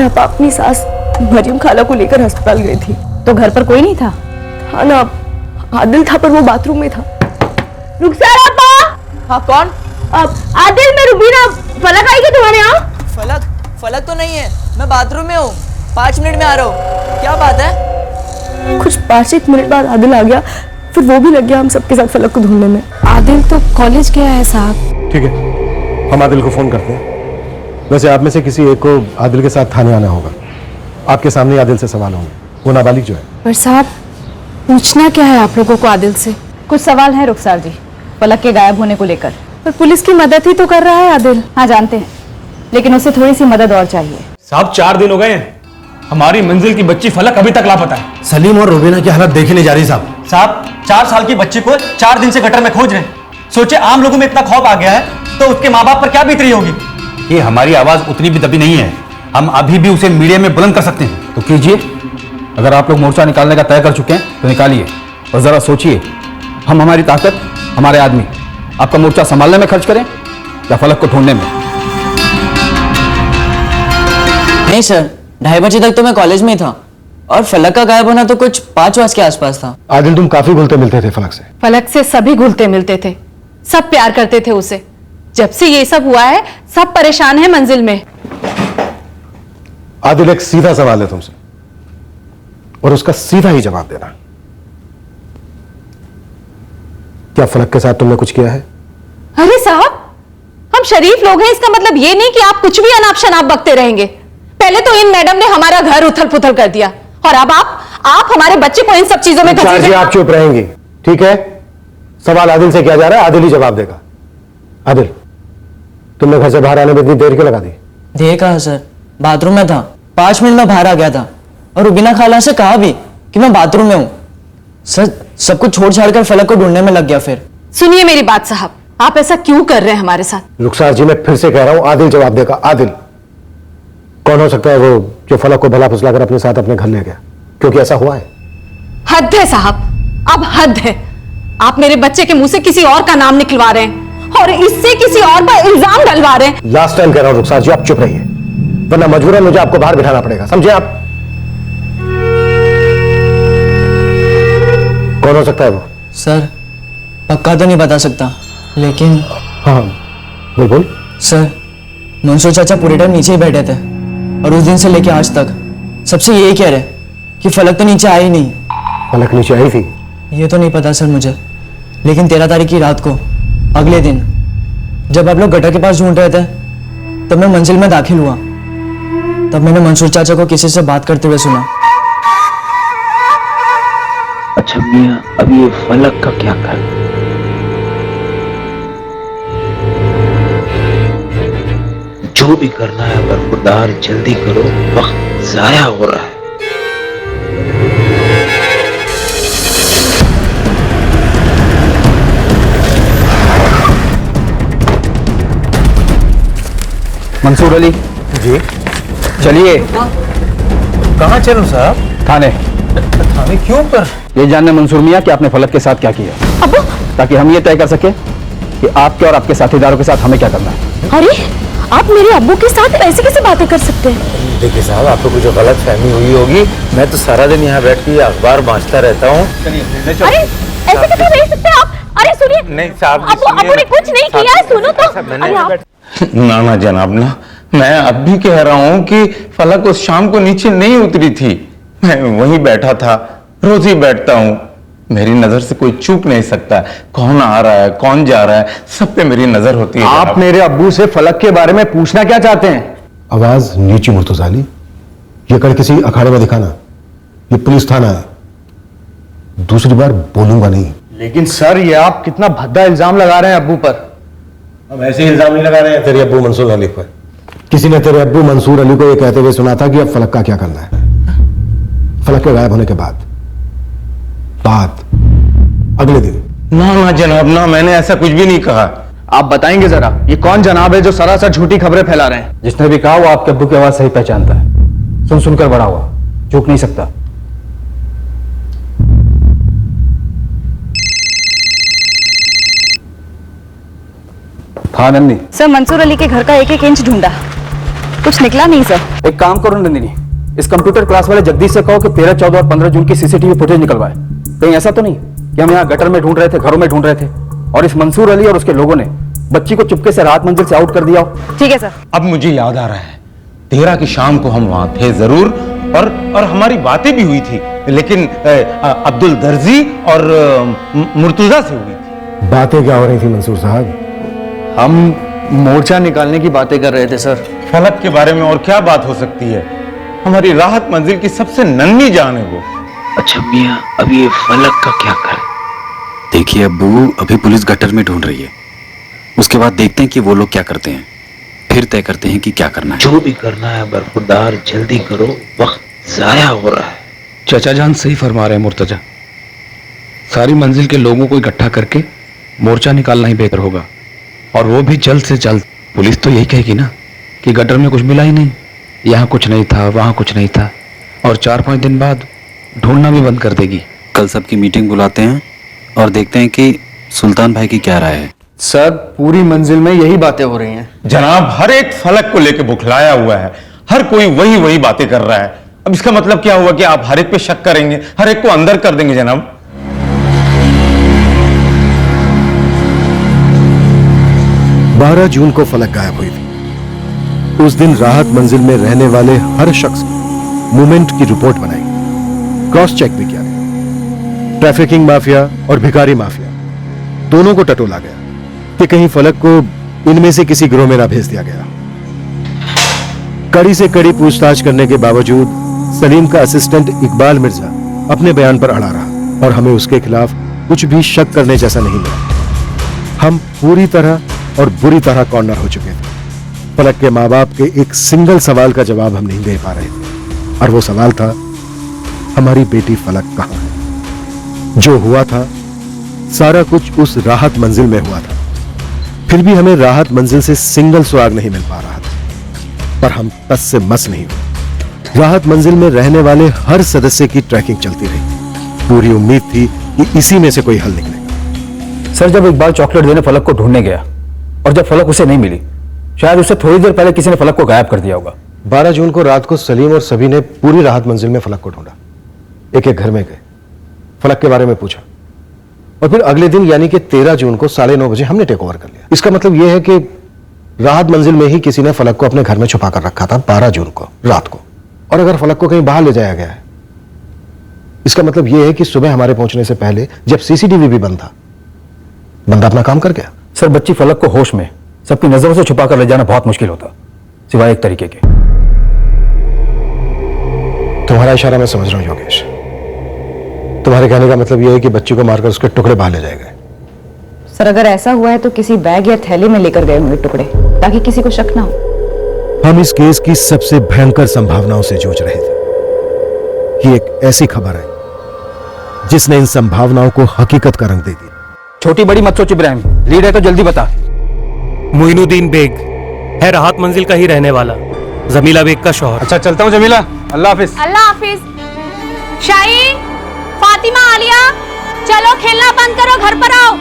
आपा अपनी सास मरियम खाला को लेकर अस्पताल गई थी। तो घर पर कोई नहीं था? हाँ ना, आदिल था, पर वो बाथरूम में था। रुखसार आपा। हाँ, कौन? आदिल, मैं रुबीना। फलक आई क्या तुम्हारे यहाँ? फलक तो नहीं है, मैं बाथरूम में हूँ, 5 मिनट में आ रहा हूँ। क्या बात है? कुछ 5-1 मिनट बाद आदिल आ गया, फिर वो भी लग गया हम सबके साथ फलक को ढूंढने में। आदिल तो कॉलेज गया है साहब। ठीक है, हम आदिल को फोन करते हैं। वैसे आप में से किसी एक को आदिल के साथ थाने आना होगा। आपके सामने आदिल से सवाल होंगे, वो नाबालिग जो है। पर साहब, पूछना क्या है आप लोगों को आदिल से? कुछ सवाल है रुखसार जी, फलक के गायब होने को लेकर। पर पुलिस की मदद ही तो कर रहा है आदिल। हाँ जानते हैं, लेकिन उसे थोड़ी सी मदद और चाहिए। साहब 4 दिन हो गए हैं, हमारी मंजिल की बच्ची फलक अभी तक लापता है। सलीम और रुबीना की हालत देखी नहीं जा रही साहब। साहब 4 साल की बच्ची को 4 दिन से गटर में खोज रहे हैं। सोचे आम लोगों में इतना खौफ आ गया है तो उसके माँ बाप पर क्या बीत रही होगी। ये हमारी आवाज उतनी भी दबी नहीं है, हम अभी भी उसे मीडिया में बुलंद कर सकते हैं। तो कीजिए, अगर आप लोग मोर्चा निकालने का तय कर चुके हैं तो निकालिए, और जरा सोचिए, हम हमारी ताकत, हमारे आदमी आपका मोर्चा संभालने में खर्च करें या फलक को ढूंढने में? नहीं सर, 2:30 बजे तक तो मैं कॉलेज में ही था और फलक का गायब होना तो कुछ 5 बजे के आसपास था। आदिल, तुम काफी घुलते मिलते थे फलक से। फलक से सभी घुलते मिलते थे, सब प्यार करते थे उसे। जब से ये सब हुआ है सब परेशान है मंजिल में। आदिल, एक सीधा सवाल है तुमसे और उसका सीधा ही जवाब देना। क्या फलक के साथ तुमने कुछ किया है? अरे साहब, हम शरीफ लोग हैं, इसका मतलब ये नहीं कि आप कुछ भी अनाप शनाप बकते रहेंगे। पहले तो इन मैडम ने हमारा घर उथल पुथल कर दिया और अब आप हमारे बच्चे को इन सब चीजों में जी, आप चुप रहेंगी, ठीक है? सवाल आदिल से किया जा रहा है, आदिल ही जवाब देगा। आदिल, तुमने घर से बाहर आने में इतनी देर क्यों लगा दी? देर कहा सर, बाथरूम में था, 5 मिनट में बाहर आ गया था और रुबीना खाला से कहा भी कि मैं बाथरूम में हूं। सर, सब कुछ छोड़ छाड़ कर फलक को ढूंढने में लग गया। फिर सुनिए मेरी बात साहब, आप ऐसा क्यों कर रहे हैं हमारे साथ? रुखसार जी, मैं फिर से कह रहा हूं, आदिल जवाब देगा। आदिल, कौन हो सकता है वो जो फलक को भला फुसला कर अपने साथ अपने घर ले गया? क्योंकि ऐसा हुआ है। हद है साहब, अब हद है। आप मेरे बच्चे के मुंह से किसी और का नाम निकलवा रहे हैं और इससे किसी और पर इल्जाम डलवा रहे हैं। लास्ट टाइम कह रहा हूं रुखसार जी, आप चुप रहिए, वरना मजबूरन मुझे आपको बाहर बिठाना पड़ेगा, समझे आप? कौन हो सकता है वो? सर, पक्का तो नहीं बता सकता, लेकिन हाँ बोल। सर, मंसूर चाचा पूरे टाइम नीचे ही बैठे थे और उस दिन से लेके आज तक सबसे यही कह रहे कि फलक तो नीचे आई नहीं। फलक नीचे आई थी? ये तो नहीं पता सर मुझे, लेकिन 13 तारीख की रात को, अगले दिन जब आप लोग गटर के पास ढूंढ रहे थे, तब मैं मंजिल में दाखिल हुआ। तब मैंने मंसूर चाचा को किसी से बात करते हुए सुना। अच्छा मियां, अब ये फलक का क्या कर? जो भी करना है बरखुरदार जल्दी करो, वक्त जाया हो रहा है। मंसूर अली जी, चलिए। कहाँ चलूं साहब? थाने। थाने क्यों पर? ये जानना मंसूर मियां कि आपने फलक के साथ क्या किया, ताकि हम ये तय कर सके कि आपके और आपके साथीदारों के साथ हमें क्या करना है। अरे, आप मेरे अब्बू के साथ ऐसे कैसे बातें कर सकते हैं? देखिए साहब, आपको कुछ गलत फहमी हुई होगी। मैं तो सारा दिन यहाँ बैठ के अखबार बांचता रहता हूँ। अरे, ऐसे कैसे रह सकते हैं आप? अरे सुनिए, नहीं साहब, अब्बू ने कुछ नहीं किया है, सुनो तो। अरे आप ना जनाब ना, मैं अब भी कह रहा हूँ कि फलक उस शाम को नीचे नहीं उतरी थी। मैं वहीं बैठा था, रोज ही बैठता हूँ। मेरी नजर से कोई चूक नहीं सकता, कौन आ रहा है कौन जा रहा है, सब पे मेरी नजर होती है। आप मेरे अब्बू से फलक के बारे में पूछना क्या चाहते हैं? आवाज नीची मुर्तजा अली, ये कर किसी अखाड़े में दिखाना, ये पुलिस थाना है, दूसरी बार बोलूंगा नहीं। लेकिन सर, ये आप कितना भद्दा इल्जाम लगा रहे हैं अब्बू पर। हम ऐसे इल्जाम नहीं लगा रहे हैं तेरे अब्बू मंसूर अली पर। किसी ने तेरे अब्बू मंसूर अली को यह कहते हुए सुना था कि अब फलक का क्या करना है। फलक के गायब होने के बाद अगले दिन। ना जनाब ना, मैंने ऐसा कुछ भी नहीं कहा। आप बताएंगे जरा, ये कौन जनाब है जो सरासर झूठी खबरें फैला रहे हैं? जिसने भी कहा वो आपके अब्बू की आवाज सही पहचानता है, सुन सुनकर बड़ा हुआ, चूक नहीं सकता। हाँ नंदी। सर, मंसूर अली के घर का एक एक इंच ढूंढा, कुछ निकला नहीं सर। एक काम करो नंदिनी, इस कंप्यूटर क्लास वाले जगदीश से कहो कि 13, 14 और 15 जून की सीसीटीवी फुटेज निकलवाए। कहीं ऐसा तो नहीं कि हम यहाँ गटर में ढूंढ रहे थे, घरों में ढूंढ रहे थे और इस मंसूर अली और उसके लोगों ने बच्ची को चुपके से राहत मंजिल से आउट कर दिया हो। ठीक है सर। अब मुझे याद आ रहा है, 13 की शाम को हम वहां थे जरूर, और हमारी बातें भी हुई थी, लेकिन अब्दुल दर्जी और मुर्तुजा से हुई थी। बातें क्या हो रही थी मंसूर साहब? हम मोर्चा निकालने की बातें कर रहे थे सर। फलक के बारे में और क्या बात हो सकती है? हमारी राहत मंजिल की सबसे नन्ही जान है वो। अच्छा मियां, अब ये फलक का क्या कर? देखिए अब्बू, अभी पुलिस गटर में ढूंढ रही है, उसके बाद देखते हैं कि वो लोग क्या करते हैं, फिर तय करते हैं कि क्या करना है। जो भी करना है बरखुरदार जल्दी करो, वक्त जाया हो रहा है। चाचा जान सही फरमा रहे हैं मुर्तजा। सारी मंजिल के लोगों को इकट्ठा करके मोर्चा निकालना ही बेहतर होगा, और वो भी जल्द से जल्द। पुलिस तो यही कहेगी ना कि गटर में कुछ मिला ही नहीं, यहाँ कुछ नहीं था, वहाँ कुछ नहीं था, और 4-5 दिन बाद ढूंढना भी बंद कर देगी। कल सबकी मीटिंग बुलाते हैं और देखते हैं कि सुल्तान भाई की क्या राय है। सर पूरी मंजिल में यही बातें हो रही हैं। जनाब, हर एक फलक को लेकर बुखलाया हुआ है, हर कोई वही वही बातें कर रहा है। अब इसका मतलब क्या हुआ कि आप हर एक पे शक करेंगे, हर एक को अंदर कर देंगे जनाब? 12 जून को फलक गायब हुई थी। उस दिन राहत मंजिल में रहने वाले हर शख्स की मूवमेंट की रिपोर्ट बनाई, क्रॉस चेक भी किया गया। ट्रैफिकिंग माफिया और भिखारी माफिया दोनों को टटोला गया कि कहीं फलक को इनमें से किसी गिरोह में ना भेज दिया गया। कड़ी से कड़ी पूछताछ करने के बावजूद सलीम का असिस्टेंट इकबाल मिर्जा अपने बयान पर अड़ा रहा और हमें उसके खिलाफ कुछ भी शक करने जैसा नहीं मिला। हम पूरी तरह और बुरी तरह कॉर्नर हो चुके थे। फलक के माँ बाप के एक सिंगल सवाल का जवाब हम नहीं दे पा रहे थे, और वो सवाल था, हमारी बेटी फलक कहाँ है? जो हुआ था सारा कुछ उस राहत मंजिल में हुआ था। फिर भी हमें राहत मंजिल से सिंगल सुराग नहीं मिल पा रहा था, पर हम तस से मस नहीं हुए। राहत मंजिल में रहने वाले हर सदस्य की ट्रैकिंग चलती रही। पूरी उम्मीद थी कि इसी में से कोई हल निकलेगा। सर, जब इकबाल चॉकलेट देने फलक को ढूंढने गया और जब फलक उसे नहीं मिली, शायद उससे थोड़ी देर पहले किसी ने फलक को गायब कर दिया होगा। 12 जून को रात को सलीम और सभी ने पूरी राहत मंजिल में फलक को ढूंढा। एक एक घर में गए, फलक के बारे में पूछा, और फिर अगले दिन यानी कि 13 जून को 9:30 बजे हमने टेक ओवर कर लिया। इसका मतलब यह है कि राहत मंजिल में ही किसी ने फलक को अपने घर में छुपा कर रखा था 12 जून को रात को। और अगर फलक को कहीं बाहर ले जाया गया है, इसका मतलब यह है कि सुबह हमारे पहुंचने से पहले जब सीसीटीवी भी बंद था, बंदा अपना काम कर गया। सर, बच्ची फलक को होश में सबकी नजरों से छुपा कर ले जाना बहुत मुश्किल होता, सिवाय एक तरीके के। तुम्हारा इशारा मैं समझ रहा हूं योगेश। तुम्हारे कहने का मतलब यह है कि बच्ची को मारकर उसके टुकड़े बाहर ले जाए गए। सर, अगर ऐसा हुआ है तो किसी बैग या थैली में लेकर गए होंगे टुकड़े, ताकि किसी को शक ना हो। हम इस केस की सबसे भयंकर संभावनाओं से जूझ रहे थे कि एक ऐसी खबर आई जिसने इन संभावनाओं को हकीकत का रंग दे दिया। छोटी बड़ी मत सोच इब्राहिम, लीड है तो जल्दी बता। मोइनुद्दीन बेग है राहत मंजिल का ही रहने वाला, जमीला बेग का शौहर। अच्छा, चलता हूं जमीला, अल्लाह हाफिज। अल्लाह हाफिज। शाहीन, फातिमा, आलिया, चलो खेलना बंद करो, घर पर आओ।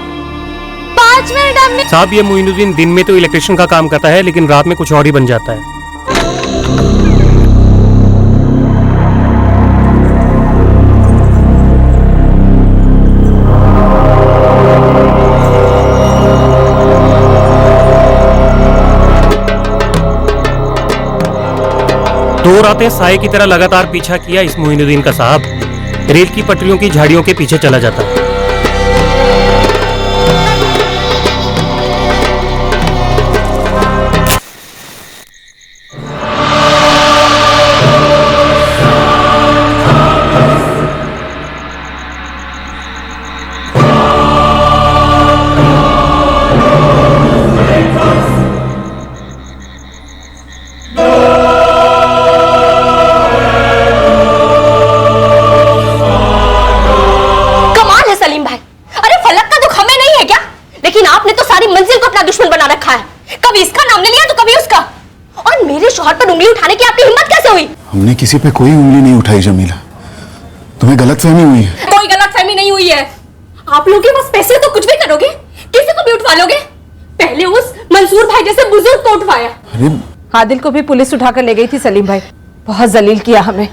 5 मिनट हमने। साहब, ये मोइनुद्दीन दिन में तो इलेक्ट्रिशियन का काम करता है, लेकिन रात में कुछ और ही बन जाता है। दो रातें साए की तरह लगातार पीछा किया इस मोइनुद्दीन का साहब रेल की पटरियों की झाड़ियों के पीछे चला जाता है। हमने किसी पे कोई उंगली नहीं उठाई जमीला, तुम्हें गलतफहमी हुई है। कोई गलतफहमी नहीं हुई है। आप लोग के पास पैसे तो कुछ भी करोगे, किसी को भी उठवा लोगे। पहले उस मंसूर भाई जैसे बुजुर्ग को उठवाया। अरे आदिल को भी पुलिस उठाकर ले गई थी सलीम भाई, बहुत जलील किया हमें।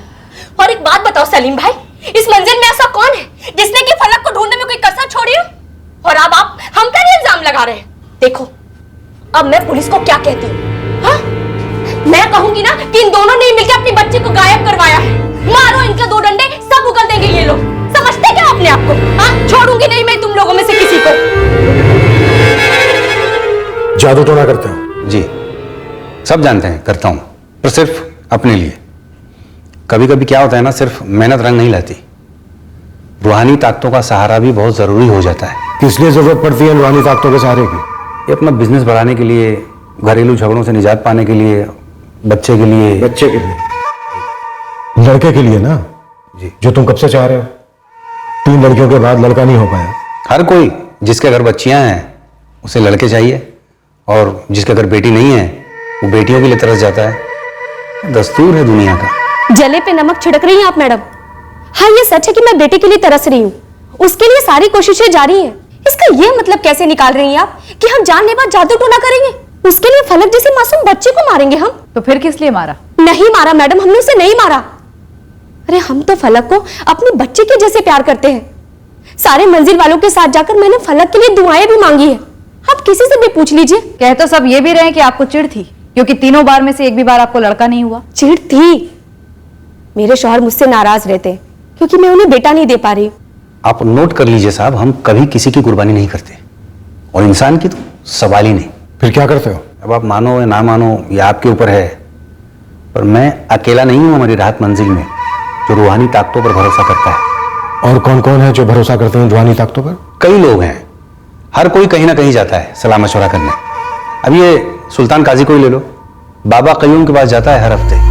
और एक बात बताओ सलीम भाई, इस मंजिल में ऐसा कौन है जिसने कि फलक को ढूंढने में कोई कसर छोड़ी हो? और अब आप हम पर ही इल्जाम लगा रहे हैं। देखो, अब मैं पुलिस को क्या कहती हूँ? हाँ? मैं कहूंगी ना कि इन दोनों ने मिलकर अपनी बच्ची को गायब करवाया है। मारो इनके 2 डंडे, सब उगल देंगे ये लोग। समझते क्या अपने आप को? हाँ? छोड़ूंगी नहीं मैं तुम लोगों में से किसी को। जादू टोना करते हो? जी, सब जानते हैं करता हूं, पर सिर्फ अपने लिए। कभी कभी क्या होता है ना, सिर्फ मेहनत रंग नहीं लाती, रूहानी ताकतों का सहारा भी बहुत जरूरी हो जाता है। किस लिए जरूरत पड़ती है रूहानी ताकतों के सहारे की? ये अपना बिजनेस बढ़ाने के लिए, घरेलू झगड़ों से निजात पाने के लिए, बच्चे के लिए। लड़के के लिए ना जी, जो तुम कब से चाह रहे हो। 3 लड़कियों के बाद लड़का नहीं हो पाया। हर कोई जिसके घर बच्चियां हैं उसे लड़के चाहिए, और जिसके घर बेटी नहीं है वो बेटियों के लिए तरस जाता है। दस्तूर है दुनिया का। जले पे नमक छिड़क रही हैं आप मैडम। हाँ ये सच है कि मैं बेटे के लिए तरस रही हूँ, उसके लिए सारी कोशिशें जारी हैं। इसका ये मतलब कैसे निकाल रही हैं आप कि हम जानलेवा जादू टोना करेंगे, उसके लिए फलक जैसे मासूम बच्चे को मारेंगे हम? तो फिर किस लिए मारा? नहीं मारा मैडम, हमने उसे नहीं मारा। अरे हम तो फलक को अपने बच्चे के जैसे प्यार करते हैं। सारे मंजिल वालों के साथ जाकर मैंने फलक के लिए दुआएं भी मांगी है। आप किसी से भी पूछ लीजिए। कह तो सब ये भी रहे कि आपको चिढ़ थी क्योंकि 3 बार में से एक भी बार आपको लड़का नहीं हुआ। चिढ़ थी, मेरे शौहर मुझसे नाराज रहते क्योंकि मैं उन्हें बेटा नहीं दे पा रही। आप नोट कर लीजिए साहब, हम कभी किसी की कुर्बानी नहीं करते, और इंसान की तो सवाल ही नहीं। फिर क्या करते हो? अब आप मानो या ना मानो ये आपके ऊपर है, पर मैं अकेला नहीं हूं हमारी राहत मंजिल में जो रूहानी ताकतों पर भरोसा करता है। और कौन कौन है जो भरोसा करते हैं रूहानी ताकतों पर? कई लोग हैं, हर कोई कहीं ना कहीं जाता है सलाह मशवरा करने। अब ये सुल्तान काजी को ही ले लो, बाबा कयूम के पास जाता है हर हफ्ते।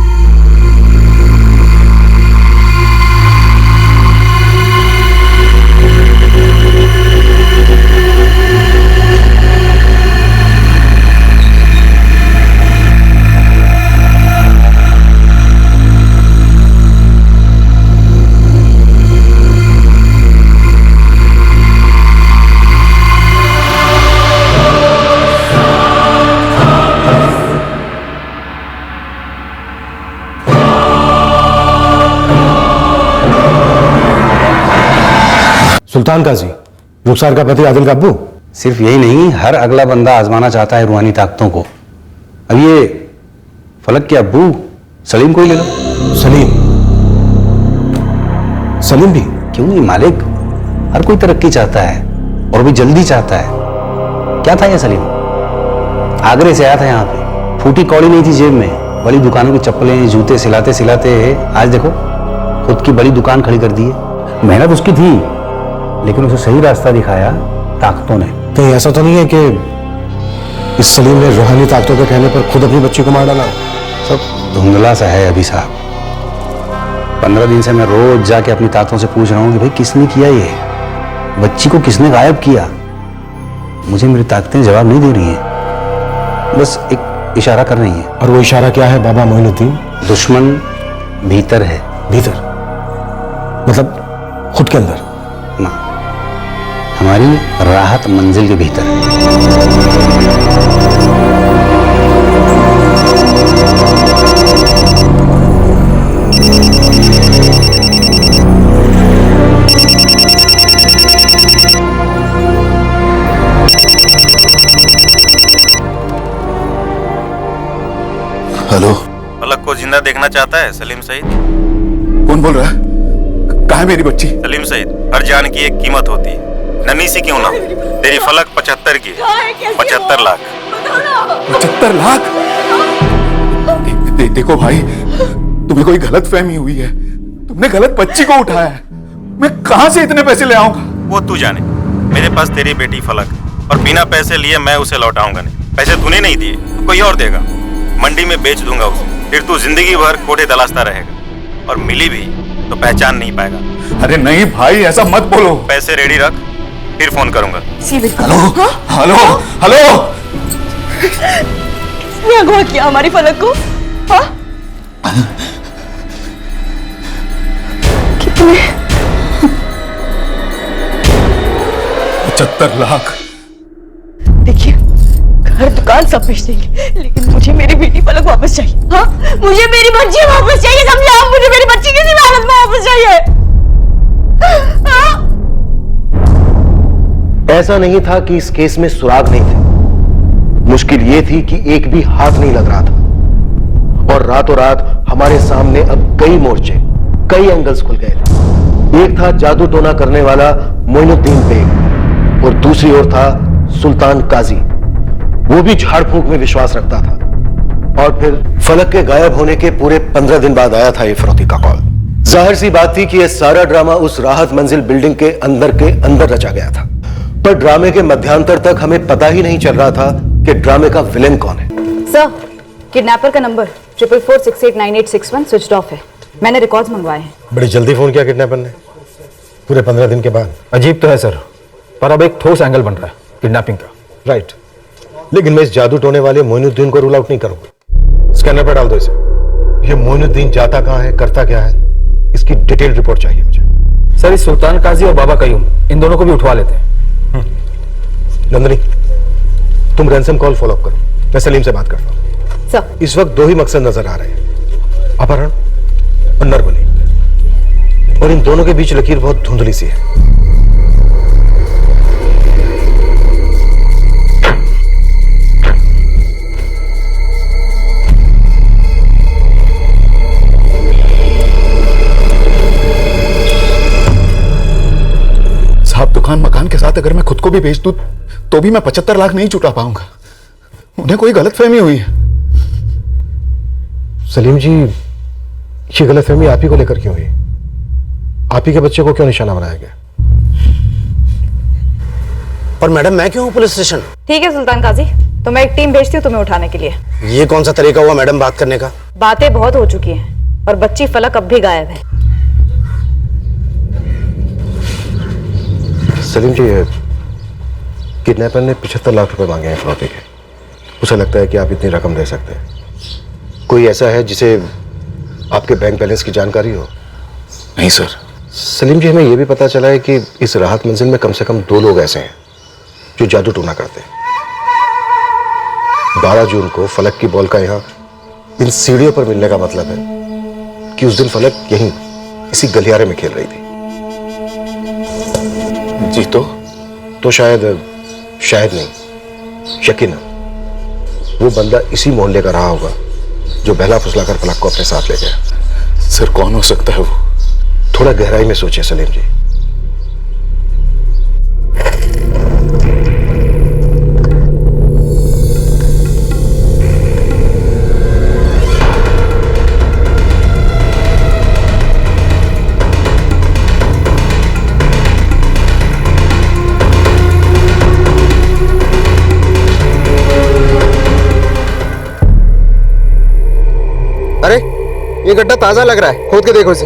सुल्तान काजी, रुखसार का पति आदिल का अब्बू? सिर्फ यही नहीं, हर अगला बंदा आजमाना चाहता है रूहानी ताकतों को। अब ये फलक के अब्बू सलीम को ही ले लो। सलीम? सलीम भी? क्यों नहीं मालिक, हर कोई तरक्की चाहता है और भी जल्दी चाहता है। क्या था ये सलीम? आगरे से आया था यहाँ पे, फूटी कौड़ी नहीं थी जेब में, बड़ी दुकानों की चप्पलें जूते सिलाते सिलाते आज देखो खुद की बड़ी दुकान खड़ी कर दी है। मेहनत उसकी थी, लेकिन उसे सही रास्ता दिखाया ताकतों ने। कहीं ऐसा तो नहीं है कि इस सलीम ने रूहानी ताकतों के कहने पर खुद अपनी बच्ची को मार डाला? सब धुंधला सा है अभी साहब। 15 दिन से मैं रोज जाके अपनी ताकतों से पूछ रहा हूँ कि भाई किसने किया ये, बच्ची को किसने गायब किया। मुझे मेरी ताकतें जवाब नहीं दे रही हैं, बस एक इशारा कर रही हैं। और वो इशारा क्या है बाबा मोइनुद्दीन? दुश्मन भीतर है। भीतर मतलब खुद के अंदर? ना, हमारी राहत मंजिल के भीतर। हेलो, फलक को जिंदा देखना चाहता है सलीम सईद। कौन बोल रहा है? कहाँ है मेरी बच्ची? सलीम सईद, हर जान की एक कीमत होती है, नन्ही सी क्यों ना। तेरी फलक 75 की है, 75 लाख। 75 लाख? देखो भाई, तुम्हें कोई गलत फहमी हुई है, तुमने गलत बच्ची को उठाया है। मैं कहाँ से इतने पैसे ले आऊंगा? वो तू जाने, मेरे पास तेरी बेटी फलक, और बिना पैसे लिए मैं उसे लौटाऊंगा नहीं। पैसे तूने नहीं दिए तो कोई और देगा, मंडी में बेच दूंगा उसे, फिर तू जिंदगी भर कोठे तलाशता रहेगा, और मिली भी तो पहचान नहीं पाएगा। अरे नहीं भाई, ऐसा मत बोलो। पैसे रेडी रख, फिर फोन करूंगा। हेलो हेलो हेलो, किसने अगवा किया हमारी फलक को? हाँ? कितने? 75 लाख। देखिए, घर दुकान सब बेच देंगे, लेकिन मुझे मेरी बेटी फलक वापस चाहिए। हाँ, मुझे मेरी बच्ची वापस चाहिए, समझे आप? मुझे मेरी बच्ची किसी भी हालत में वापस चाहिए। हाँ? ऐसा नहीं था कि इस केस में सुराग नहीं थे, मुश्किल यह थी कि एक भी हाथ नहीं लग रहा था, और रातों रात हमारे सामने अब कई मोर्चे, कई एंगल्स खुल गए थे। एक था जादू टोना करने वाला मोइनुद्दीन बेग, और दूसरी ओर था सुल्तान काजी, वो भी झाड़ फूंक में विश्वास रखता था। और फिर फलक के गायब होने के पूरे 15 दिन बाद आया था ये फिरौती का कॉल। जाहिर सी बात थी कि यह सारा ड्रामा उस राहत मंजिल बिल्डिंग के अंदर रचा गया था, पर ड्रामे के मध्यांतर तक हमें पता ही नहीं चल रहा था कि ड्रामे का विलेन कौन है। सर, किडनैपर का नंबर 444689861 स्विच्ड ऑफ है। मैंने रिकॉर्ड्स मंगवाए हैं। बड़ी जल्दी फोन किया किडनैपर ने, पूरे 15 दिन के बाद। अजीब तो है सर, पर अब एक ठोस एंगल बन रहा है किडनैपिंग का। राइट, लेकिन मैं इस जादू टोने वाले मोइनुद्दीन को रूल आउट नहीं करूंगा। स्कैनर पर डाल दो इसे। ये मोइनुद्दीन जाता कहाँ है, करता क्या है, इसकी डिटेल रिपोर्ट चाहिए मुझे। सर इस सुल्तान काजी और बाबा कयूम, इन दोनों को भी उठवा लेते हैं। नंदनी, तुम रैंसम कॉल फॉलो अप करो, मैं सलीम से बात करता हूँ। सर इस वक्त दो ही मकसद नजर आ रहे हैं, अपहरण और नरबली, और इन दोनों के बीच लकीर बहुत धुंधली सी है। साहब दुकान मकान के साथ अगर मैं खुद को भी बेच दूं तो भी मैं 75 लाख नहीं चुका पाऊंगा। उन्हें कोई गलतफहमी हुई है। सलीम जी, ये गलतफहमी आप ही को लेकर क्यों हुई? आप ही के बच्चे को क्यों निशाना बनाया गया? और मैडम मैं क्यों हूँ पुलिस स्टेशन? ठीक है सुल्तान काजी, तो मैं एक टीम भेजती हूँ तुम्हें उठाने के लिए। ये कौन सा तरीका हुआ मैडम बात करने का? बातें बहुत हो चुकी हैं और बच्ची फलक अब भी गायब है। सलीम जी, किडनैपर ने 75 लाख रुपए मांगे हैं फिरौती के। उसे लगता है कि आप इतनी रकम दे सकते हैं। कोई ऐसा है जिसे आपके बैंक बैलेंस की जानकारी हो? नहीं सर। सलीम जी, हमें यह भी पता चला है कि इस राहत मंजिल में कम से कम 2 लोग ऐसे हैं जो जादू टोना करते हैं। 12 जून को फलक की बॉल का यहाँ इन सीढ़ियों पर मिलने का मतलब है कि उस दिन फलक यहीं इसी गलियारे में खेल रही थी। जी तो शायद नहीं, यकीनन वो बंदा इसी मोहल्ले का रहा होगा जो बहला फुसलाकर फलक को अपने साथ ले गया। सर कौन हो सकता है वो? थोड़ा गहराई में सोचिए सलीम जी। अरे ये गड्ढा ताजा लग रहा है, खोद के देखो इसे।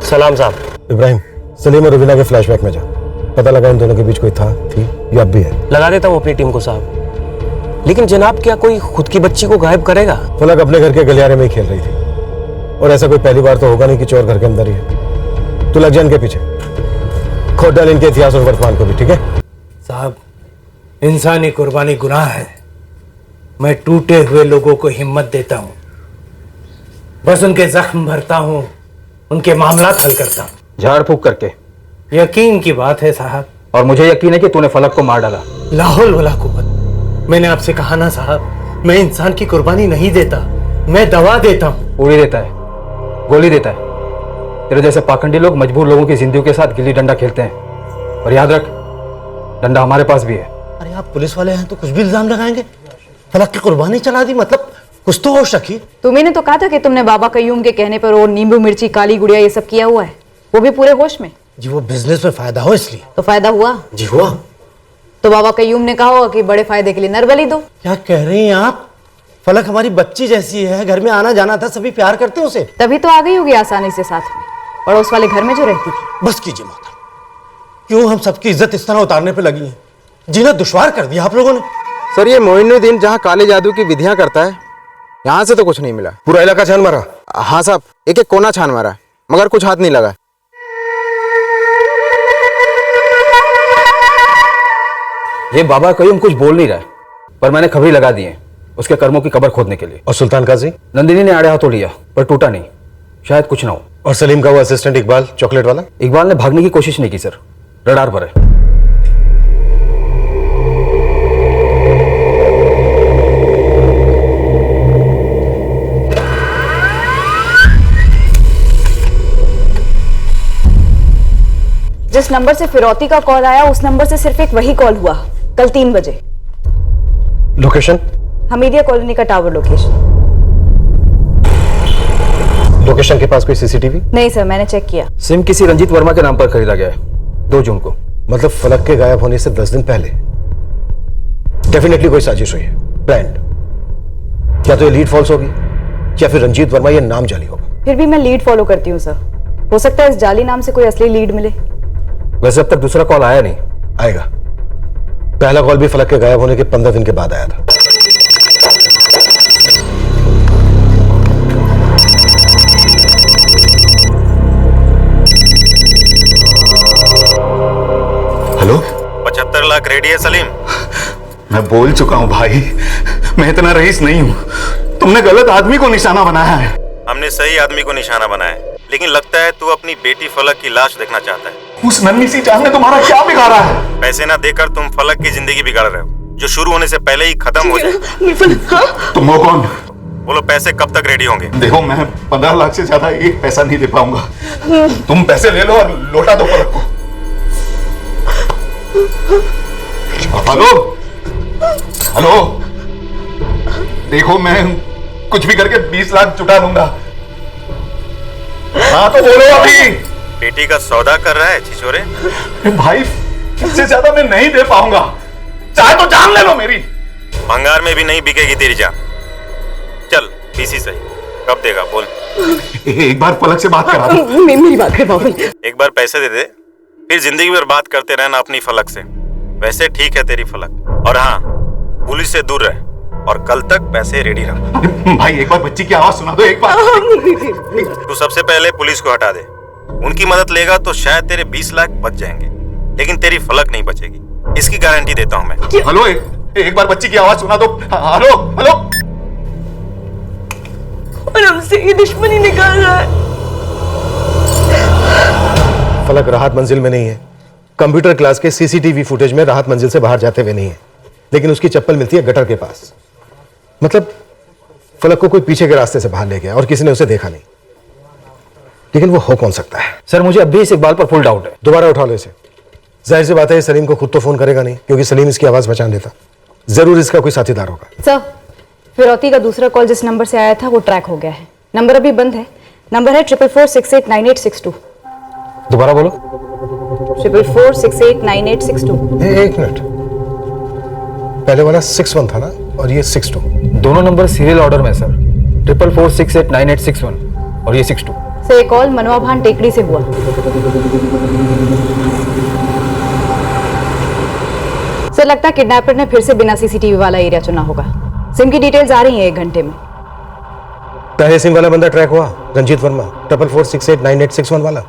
सलाम साहब। इब्राहिम, सलीम और रुबीना के फ्लैशबैक में जा। पता लगा इन दोनों के बीच कोई था, थी या अब भी है। लगा देता हूँ अपनी टीम को साहब। लेकिन जनाब, क्या कोई खुद की बच्ची को गायब करेगा? फलक अपने घर के गलियारे में ही खेल रही थी, और ऐसा कोई पहली बार तो होगा नहीं कि चोर घर के अंदर ही है। तू लग जा इनके पीछे, खोद डाल इनके इतिहास और वर्तमान को भी, ठीक है? साहब, इंसानी कुर्बानी गुनाह है। मैं टूटे हुए लोगों को हिम्मत देता हूँ, बस उनके जख्म भरता हूँ, उनके मामला हल करता हूँ। झाड़ फूक करके। यकीन की बात है साहब। और मुझे यकीन है कि तूने फलक को मार डाला। लाहौल वला कुव्वत। मैंने आपसे कहा ना साहब, मैं इंसान की कुर्बानी नहीं देता, मैं दवा देता हूँ। पूरी देता है, गोली देता है। तेरे जैसे पाखंडी लोग मजबूर लोगों की जिंदगी के साथ गिल्ली डंडा खेलते हैं, और याद रख, डंडा हमारे पास भी है। अरे आप पुलिस वाले हैं तो कुछ भी इल्जाम लगाएंगे। फलक की कुर्बानी चला दी, मतलब कुछ तो होश रखी। तुम्ही ने तो कहा था कि तुमने बाबा कयूम के कहने पर वो नींबू मिर्ची काली गुड़िया ये सब किया हुआ है, वो भी पूरे होश में। जी वो बिजनेस में फायदा हो इसलिए। तो फायदा हुआ? जी हुआ। तो बाबा कयूम ने कहा होगा कि बड़े फायदे के लिए नरबली दो। क्या कह रही हैं आप? फलक हमारी बच्ची जैसी है, घर में आना जाना था, सभी प्यार करते हैं उसे। तभी तो आ गई होगी आसानी से साथ में, पड़ोस वाले घर में जो रहती थी। बस कीजिए माता, क्यों हम सबकी इज्जत इस तरह उतारने पे लगी है? जीना दुश्वार कर दिया आप लोगों ने। सर, ये मोइनुद्दीन जहाँ काले जादू की विधियां करता है, यहाँ से तो कुछ नहीं मिला। पूरा इलाका छान मारा? हाँ साहब, एक एक कोना छान मारा, मगर कुछ हाथ नहीं लगा। ये बाबा कयूम कुछ बोल नहीं रहा है, पर मैंने खबरी लगा दी है उसके कर्मों की कब्र खोदने के लिए। और सुल्तान काजी? नंदिनी ने आड़े हाथों लिया पर टूटा नहीं, शायद कुछ ना हो। और सलीम का वो असिस्टेंट इकबाल, चॉकलेट वाला? इकबाल ने भागने की कोशिश नहीं की सर, रडार पर है। जिस नंबर से फिरौती का कॉल आया उस नंबर से सिर्फ एक वही कॉल हुआ, कल 3 बजे। लोकेशन? हमीदिया कॉलोनी का टावर लोकेशन। लोकेशन के पास कोई सीसीटीवी? नहीं सर, मैंने चेक किया। सिम किसी रंजीत वर्मा के नाम पर खरीदा गया है 2 जून को। मतलब फलक के गायब होने से 10 दिन पहले। डेफिनेटली कोई साजिश हुई है, प्लान्ड। या तो ये लीड फॉल्स होगी या फिर रंजीत वर्मा ये नाम जाली होगा। फिर भी मैं लीड फॉलो करती हूँ सर, हो सकता है इस जाली नाम से कोई असली लीड मिले। वैसे अब तक दूसरा कॉल आया नहीं, आएगा। पहला कॉल भी फलक के गायब होने के 15 दिन के बाद आया था। हेलो, 75 लाख रेडी है सलीम? मैं बोल चुका हूं भाई, मैं इतना रईस नहीं हूं। तुमने गलत आदमी को निशाना बनाया है। हमने सही आदमी को निशाना बनाया है, लेकिन लगता है तू अपनी बेटी फलक की लाश देखना चाहता है। उस नन्ही सी जान ने तुम्हारा क्या बिगाड़ा है? पैसे ना देकर तुम फलक की जिंदगी बिगाड़ रहे हो, जो शुरू होने से पहले ही खत्म हो जाए। तुम हो कौन? बोलो पैसे कब तक रेडी होंगे? देखो, मैं 15 लाख से ज्यादा एक पैसा नहीं दे पाऊंगा। तुम पैसे ले लो और लौटा दो फलक को। हेलो हेलो, देखो मैं कुछ भी करके 20 लाख जुटा लूंगा। हाँ तो बोलो अभी। बेटी का सौदा कर रहा है छिछोरे? भाई इससे ज्यादा मैं नहीं दे पाऊंगा, चाहे तो जान ले लो मेरी। भंगार में भी नहीं बिकेगी तेरी जान। चल पीसी सही, कब देगा बोल? एक बार फलक से बात करा दो। मेरी बात कर बाबू। एक बार पैसे दे दे, फिर जिंदगी भर बात करते रहना अपनी फलक से। वैसे ठीक है तेरी फलक, और हाँ पुलिस से दूर रह, और कल तक पैसे रेडी रख। भाई एक बार बच्ची की आवाज सुना दो, एक बार। तू सबसे पहले पुलिस को हटा दे, उनकी मदद लेगा तो शायद तेरे 20 लाख बच जाएंगे, लेकिन तेरी फलक नहीं बचेगी, इसकी गारंटी देता हूं मैं। हेलो, एक बार बच्ची की आवाज सुना दो। Hello hello. और हमसे ये दुश्मनी निकाल रहा है। फलक राहत मंजिल में नहीं है। कंप्यूटर क्लास के सीसीटीवी फुटेज में राहत मंजिल से बाहर जाते हुए नहीं है, लेकिन उसकी चप्पल मिलती है गटर के पास। मतलब फलक को कोई पीछे के रास्ते से बाहर ले गया और किसी ने उसे देखा नहीं, लेकिन वो हो कौन सकता है? सर मुझे अब भी इस इकबाल पर फुल डाउट है। दोबारा उठा लो इसे। जाहिर सी बात है सलीम को खुद तो फोन करेगा नहीं, क्योंकि सलीम इसकी आवाज पहचान लेता। जरूर इसका कोई साथीदार होगा। सर फिरौती का दूसरा कॉल जिस नंबर से आया था वो ट्रैक हो गया है। नंबर अभी बंद है। नंबर है 4446898862। दोबारा बोलो। 4446898862। एक मिनट, पहले वाला 61 था ना, और ये 62। दोनों नंबर सीरियल ऑर्डर में सर। 4446898861 और ये 62। से एक कॉल मनवा भान टेकड़ी से हुआ। सर लगता है किडनैपर ने फिर से बिना सीसीटीवी वाला एरिया चुना होगा। सिम की डिटेल्स आ रही है 1 घंटे में। पहले सिम वाला बंदा ट्रैक हुआ, रंजीत वर्मा, 4446898861 वाला।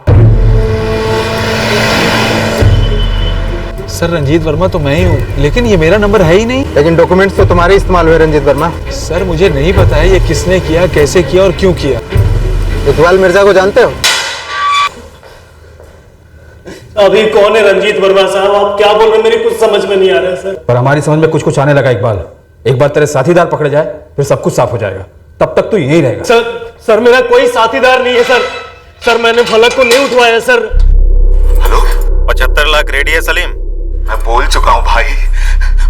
सर रंजीत वर्मा तो मैं ही हूँ, लेकिन ये मेरा नंबर है ही नहीं। लेकिन डॉक्यूमेंट्स तो तुम्हारे इस्तेमाल हुए रंजीत वर्मा। सर मुझे नहीं पता है ये किसने किया, कैसे किया और क्यों किया। इकबाल मिर्जा को जानते हो? अभी कौन है रंजीत वर्मा साहब? आप क्या बोल रहे हैं? मेरी कुछ समझ में नहीं आ रहा है सर। पर हमारी समझ में कुछ कुछ आने लगा इकबाल। एक बार तेरे साथीदार पकड़े जाए फिर सब कुछ साफ हो जाएगा, तब तक तो यहीं रहेगा। सर मेरा कोई साथीदार नहीं है सर। सर मैंने फलक को नहीं उठवाया सर। हेलो, 75 लाख रेडी है सलीम? मैं बोल चुका हूं भाई,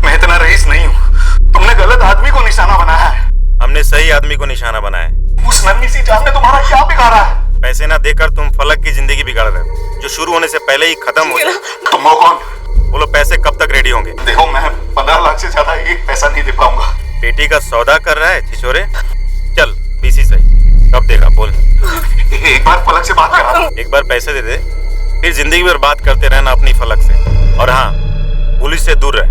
मैं इतना रईस नहीं हूं। तुमने गलत आदमी को निशाना बनाया है। हमने सही आदमी को निशाना बनाया है। उस नन्ही सी जान ने तुम्हारा क्या बिगाड़ा है? पैसे ना देकर तुम फलक की जिंदगी बिगाड़ रहे हो, जो शुरू होने से पहले ही खत्म हो जाए। तुम हो कौन? बोलो पैसे कब तक रेडी होंगे? देखो, मैं 15 लाख से ज्यादा एक पैसा नहीं दे पाऊंगा। बेटी का सौदा कर रहा है छिछोरे? चल पीसी सही, कब देगा बोल? एक बार फलक से बात करा दो। एक बार पैसे दे दे, फिर जिंदगी भर बात करते रहना अपनी फलक से, और हाँ पुलिस से दूर रह।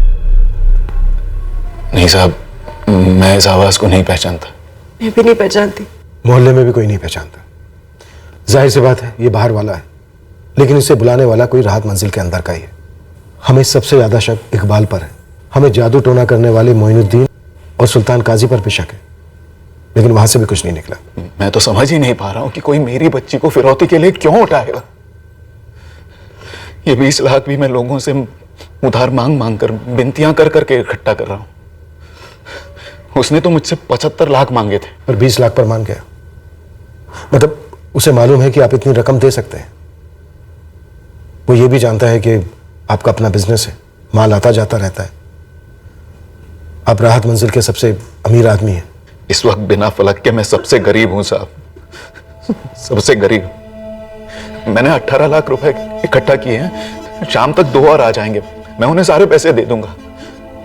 नहीं साहब, मैं इस आवाज को नहीं पहचानता। मैं भी नहीं पहचानती। मोहल्ले में भी कोई नहीं पहचानता। जाहिर सी बात है ये बाहर वाला है, लेकिन इसे बुलाने वाला कोई राहत मंजिल के अंदर का ही है। हमें सबसे ज्यादा शक इकबाल पर है। हमें जादू टोना करने वाले मोइनुद्दीन और सुल्तान काजी पर भी शक है, लेकिन वहां से भी कुछ नहीं निकला। मैं तो समझ ही नहीं पा रहा हूं कि कोई मेरी बच्ची को फिरौती के लिए क्यों उठाएगा। ये 20 लाख भी मैं लोगों से उधार मांग मांग कर, विनतियां कर करके इकट्ठा कर रहा हूं। उसने तो मुझसे 75 लाख मांगे थे, पर 20 लाख पर मान गया। मतलब उसे मालूम है कि आप इतनी रकम दे सकते हैं। वो ये भी जानता है कि आपका अपना बिजनेस है, माल आता जाता रहता है। आप राहत मंजिल के सबसे अमीर आदमी हैं। इस वक्त बिना फलक के मैं सबसे गरीब हूं साहब, सबसे गरीब। मैंने 18 लाख रुपए इकट्ठा किए हैं, शाम तक 2 और आ जाएंगे, मैं उन्हें सारे पैसे दे दूंगा।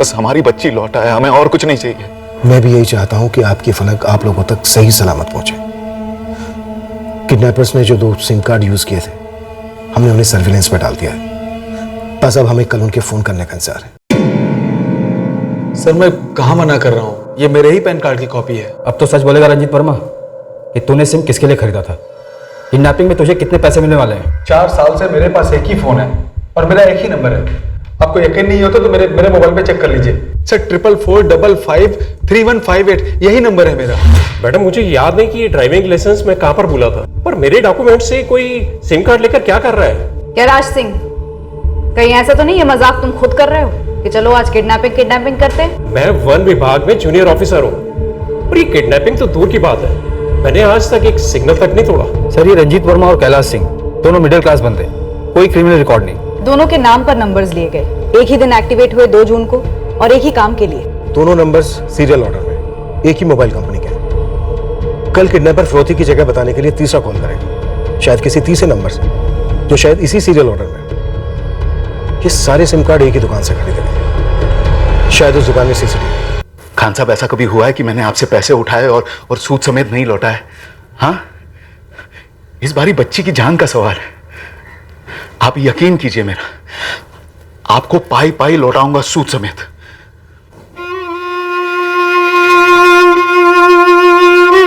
बस हमारी बच्ची लौट आए, हमें और कुछ नहीं चाहिए। मैं भी यही चाहता हूं कि आपकी फलक आप लोगों तक सही सलामत पहुंचे। किडनैपर्स ने जो 2 सिम कार्ड यूज किए थे, हमने उन्हें सर्विलेंस पर डाल दिया है। बस अब हमें कल उनके फोन करने का इंतजार है। सर मैं कहाँ मना कर रहा हूँ, ये मेरे ही पैन कार्ड की कॉपी है। अब तो सच बोलेगा रंजीत वर्मा कि तूने सिम किसके लिए खरीदा था? किडनैपिंग में तुझे कितने पैसे मिलने वाले हैं? 4 साल से मेरे पास एक ही फोन है और मेरा एक ही नंबर है। आपको यकीन नहीं होता तो मेरे मोबाइल पे चेक कर लीजिए सर। 4445531558 यही नंबर है मेरा। मैडम मुझे याद नहीं कि ये ड्राइविंग लाइसेंस मैं कहाँ पर भूला था, पर मेरे डॉक्यूमेंट से कोई सिम कार्ड लेकर क्या कर रहा है? क्या राज सिंह, कहीं ऐसा तो नहीं है मजाक तुम खुद कर रहे हो कि चलो आज किडनैपिंग करते हैं? मैं वन विभाग में जूनियर ऑफिसर हूँ और ये किडनैपिंग तो दूर की बात है, मैंने आज तक एक सिग्नल तक नहीं तोड़ा। सर ये रंजीत वर्मा और कैलाश सिंह दोनों मिडिल क्लास बंदे, कोई क्रिमिनल रिकॉर्ड नहीं। दोनों के नाम पर नंबर्स लिए गए, एक ही दिन एक्टिवेट हुए 2 जून को और एक ही काम के लिए। दोनों नंबर्स सीरियल ऑर्डर में, एक ही मोबाइल कंपनी के हैं। कल किडनैपर फिरौती की जगह बताने के लिए तीसरा कॉल करेगा, शायद किसी तीसरे नंबर से, जो शायद इसी सीरियल ऑर्डर में। ये सारे सिम कार्ड एक ही दुकान से खरीदे गए, शायद उस दुकान में सीसीटीवी। खान साहब ऐसा कभी हुआ है कि मैंने आपसे पैसे उठाए और सूद समेत नहीं लौटाए? हाँ, इस बारी बच्ची की जान का सवाल है। आप यकीन कीजिए मेरा, आपको पाई पाई लौटाऊंगा सूद समेत।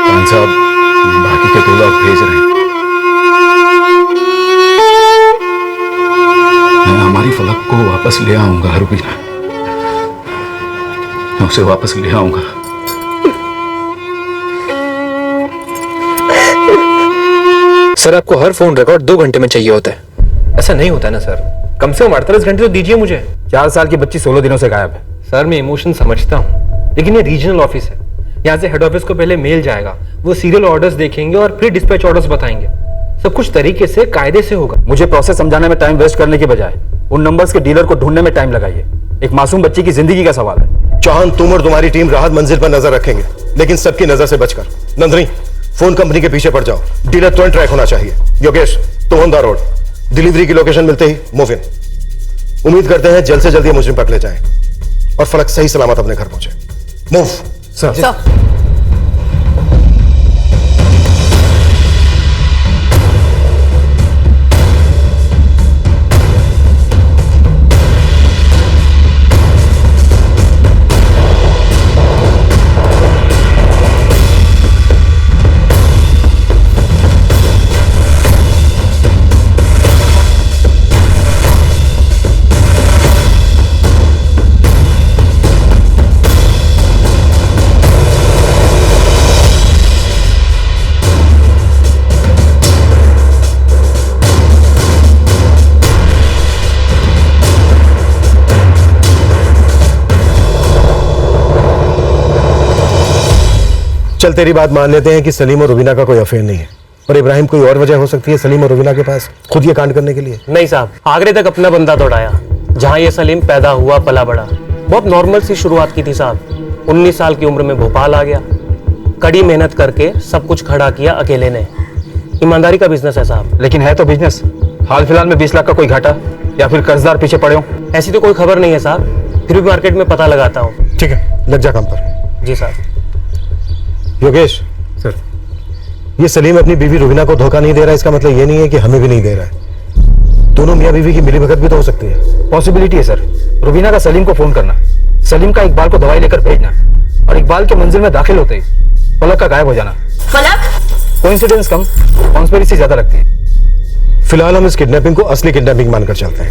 खान साहब बाकी के 2 लाख भेज रहे हैं। मैं हमारी फलक को वापस ले आऊंगा रुबीना, मैं उसे वापस ले आऊंगा। सर आपको हर फोन रिकॉर्ड 2 घंटे में चाहिए होता है, ऐसा नहीं होता ना सर। कम से कम 48 घंटे तो दीजिए मुझे। 4 साल की बच्ची 16 दिनों से गायब है। सर मैं इमोशन समझता हूँ, लेकिन ये रीजनल ऑफिस है, यहाँ से हेड ऑफिस को पहले मेल जाएगा, वो सीरियल ऑर्डर्स देखेंगे और फिर डिस्पैच ऑर्डर्स बताएंगे। सब कुछ तरीके से कायदे से होगा। मुझे प्रोसेस समझाने में टाइम वेस्ट करने की बजाय उन नंबर्स के डीलर को ढूंढने में टाइम लगाइए। एक मासूम बच्ची की जिंदगी का सवाल है। चौहान, तुम और तुम्हारी टीम राहत मंजिल पर नजर रखेंगे, लेकिन सबकी नजर से बचकर। नंदनी, फोन कंपनी के पीछे पड़ जाओ, डीलर तुरंत ट्रैक होना चाहिए। योगेश, तुम ऑन द रोड, डिलीवरी की लोकेशन मिलते ही मूव इन। उम्मीद करते हैं जल्द से जल्द ये मुजरिम पकड़े जाएं और फलक सही सलामत अपने घर पहुंचे। Move sir. चल तेरी बात मान लेते हैं कि सलीम और रुबीना का कोई अफेयर नहीं है, पर इब्राहिम कोई और वजह हो सकती है सलीम और रुबीना के पास खुद ये कांड करने के लिए? नहीं साहब, आगरे तक अपना बंदा दौड़ाया जहां ये सलीम पैदा हुआ पला बड़ा। बहुत नॉर्मल सी शुरुआत की थी साहब। 19 साल की उम्र में भोपाल आ गया, कड़ी मेहनत करके सब कुछ खड़ा किया अकेले ने। ईमानदारी का बिजनेस है साहब। लेकिन है तो बिजनेस, हाल फिलहाल में 20 लाख का कोई घाटा या फिर कर्जदार पीछे पड़े हो? ऐसी तो कोई खबर नहीं है साहब, फिर भी मार्केट में पता लगाता हूँ। ठीक है, लग जा काम पर। जी साहब। योगेश सर, ये सलीम अपनी बीवी रुबीना को धोखा नहीं दे रहा, इसका मतलब ये नहीं है कि हमें भी नहीं दे रहा है। दोनों मियां बीवी की मिलीभगत भी तो हो सकती है। पॉसिबिलिटी है सर। रुबीना का सलीम को फोन करना, सलीम का इकबाल को दवाई लेकर भेजना और इकबाल के मंजिल में दाखिल होते ही फलक का गायब हो जाना। फलक? कोइंसिडेंस कम, कॉन्स्पिरेसी ज्यादा लगती है। फिलहाल हम इस किडनैपिंग को असली किडनैपिंग मानकर चलते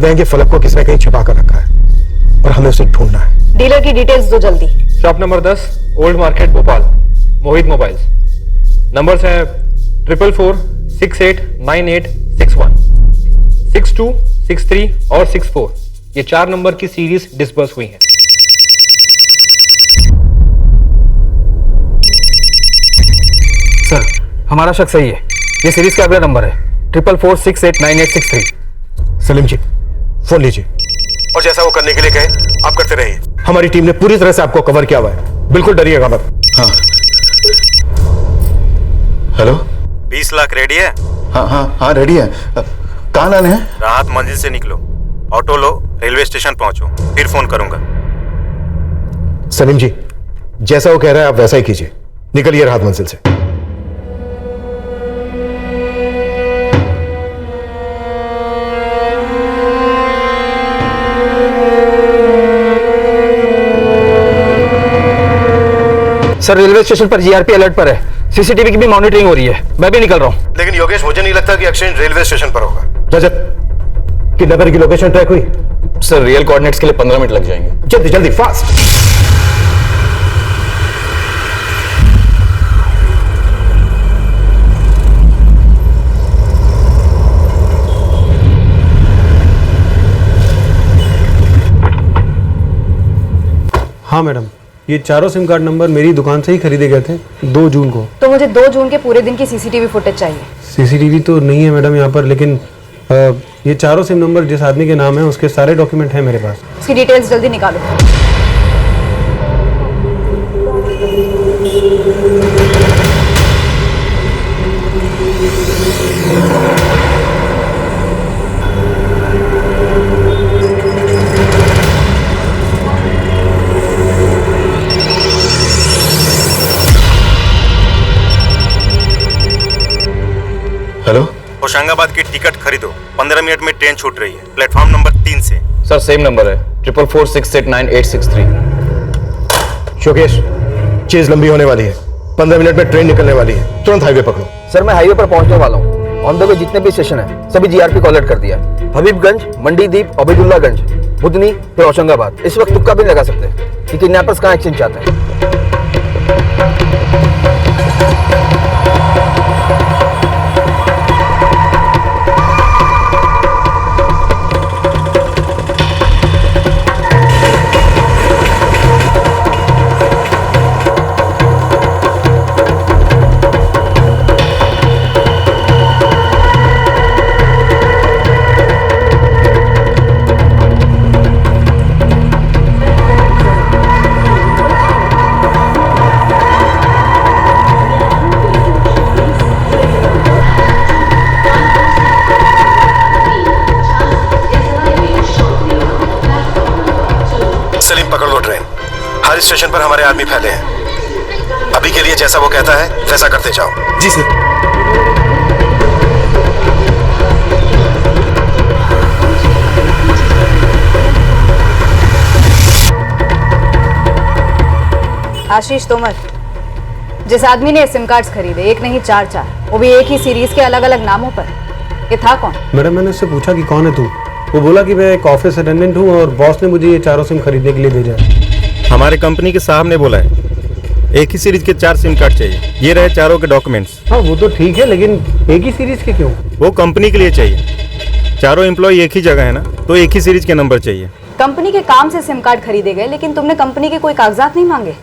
हैं कि फलक को किसने कहीं छिपा कर रखा है और हमें उसे ढूंढना है। डीलर की डिटेल्स दो जल्दी। Shop number 10, old market Bhopal, Mohit mobiles. Numbers हैं 4446898661, 62, 63 और 64। ये 4 नंबर की सीरीज डिस्बर्स हुई हैं। सर हमारा शक सही है, ये सीरीज का अगला नंबर है 4446898663। सलीम जी फोन लीजिए और जैसा वो करने के लिए कहे आप करते रहिए। हमारी टीम ने पूरी तरह से आपको कवर किया हुआ है, बिल्कुल डरिएगा मत। हाँ हेलो 20 लाख रेडी है? हाँ रेडी है। कहाँ लाने हैं? राहत मंजिल से निकलो, ऑटो लो, रेलवे स्टेशन पहुंचो, फिर फोन करूंगा। सलीम जी, जैसा वो कह रहा है आप वैसा ही कीजिए। निकलिए राहत मंजिल से। सर रेलवे स्टेशन पर जीआरपी अलर्ट पर है, सीसीटीवी की भी मॉनिटरिंग हो रही है। मैं भी निकल रहा हूँ। लेकिन योगेश, मुझे नहीं लगता कि एक्सचेंज रेलवे स्टेशन पर होगा। रजत, किडनैपर की लोकेशन ट्रैक हुई? सर रियल कोऑर्डिनेट्स के लिए 15 मिनट लग जाएंगे। जल्दी जल्दी फास्ट। हाँ मैडम, ये चारों सिम कार्ड नंबर मेरी दुकान से ही खरीदे गए थे 2 जून को। तो मुझे 2 जून के पूरे दिन की सीसीटीवी फुटेज चाहिए। सीसीटीवी तो नहीं है मैडम यहाँ पर, लेकिन ये चारों सिम नंबर जिस आदमी के नाम है उसके सारे डॉक्यूमेंट हैं मेरे पास। उसकी डिटेल्स जल्दी निकालो। हेलो, होशंगाबाद की टिकट खरीदो, 15 मिनट में ट्रेन छूट रही है, प्लेटफॉर्म नंबर 3 से। सर सेम नंबर है 4446898863। योगेश, चीज लंबी होने वाली है, 15 मिनट में ट्रेन निकलने वाली है, तुरंत हाईवे पकड़ो। सर मैं हाईवे पर पहुंचने वाला हूँ। ऑन द वे जितने भी स्टेशन है सभी जीआरपी को अलर्ट कर दिया है। हबीबगंज, मंडीदीप, अबैदुल्लागंज, बुधनी, फिर होशंगाबाद। इस वक्त तुक्का भी नहीं लगा सकते कि किडनैपर्स कहाँ एक्सचेंज चाहते हैं। सलीम, पकड़ लो ट्रेन। हर स्टेशन पर हमारे आदमी फैले हैं। अभी के लिए जैसा वो कहता है वैसा करते जाओ। जी सर। आशीष तोमर, जिस आदमी ने सिम कार्ड्स खरीदे, एक नहीं 4, वो भी एक ही सीरीज के अलग अलग नामों पर, ये था कौन? मैडम मैंने उससे पूछा कि कौन है तू, वो बोला कि मैं एक ऑफिस अटेंडेंट हूँ और बॉस ने मुझे ये चारों सिम खरीदने के लिए भेजा है। हमारे कंपनी के साहब ने बोला है एक ही सीरीज के 4 सिम कार्ड चाहिए। ये रहे चारों के डॉक्यूमेंट्स। हाँ वो तो ठीक है, लेकिन एक ही सीरीज के क्यों? वो कंपनी के लिए चाहिए। चारों एम्प्लॉय एक ही जगह है ना, तो एक ही सीरीज के नंबर चाहिए। कंपनी के काम से सिम कार्ड खरीदे गए, लेकिन तुमने कंपनी के कोई कागजात नहीं मांगे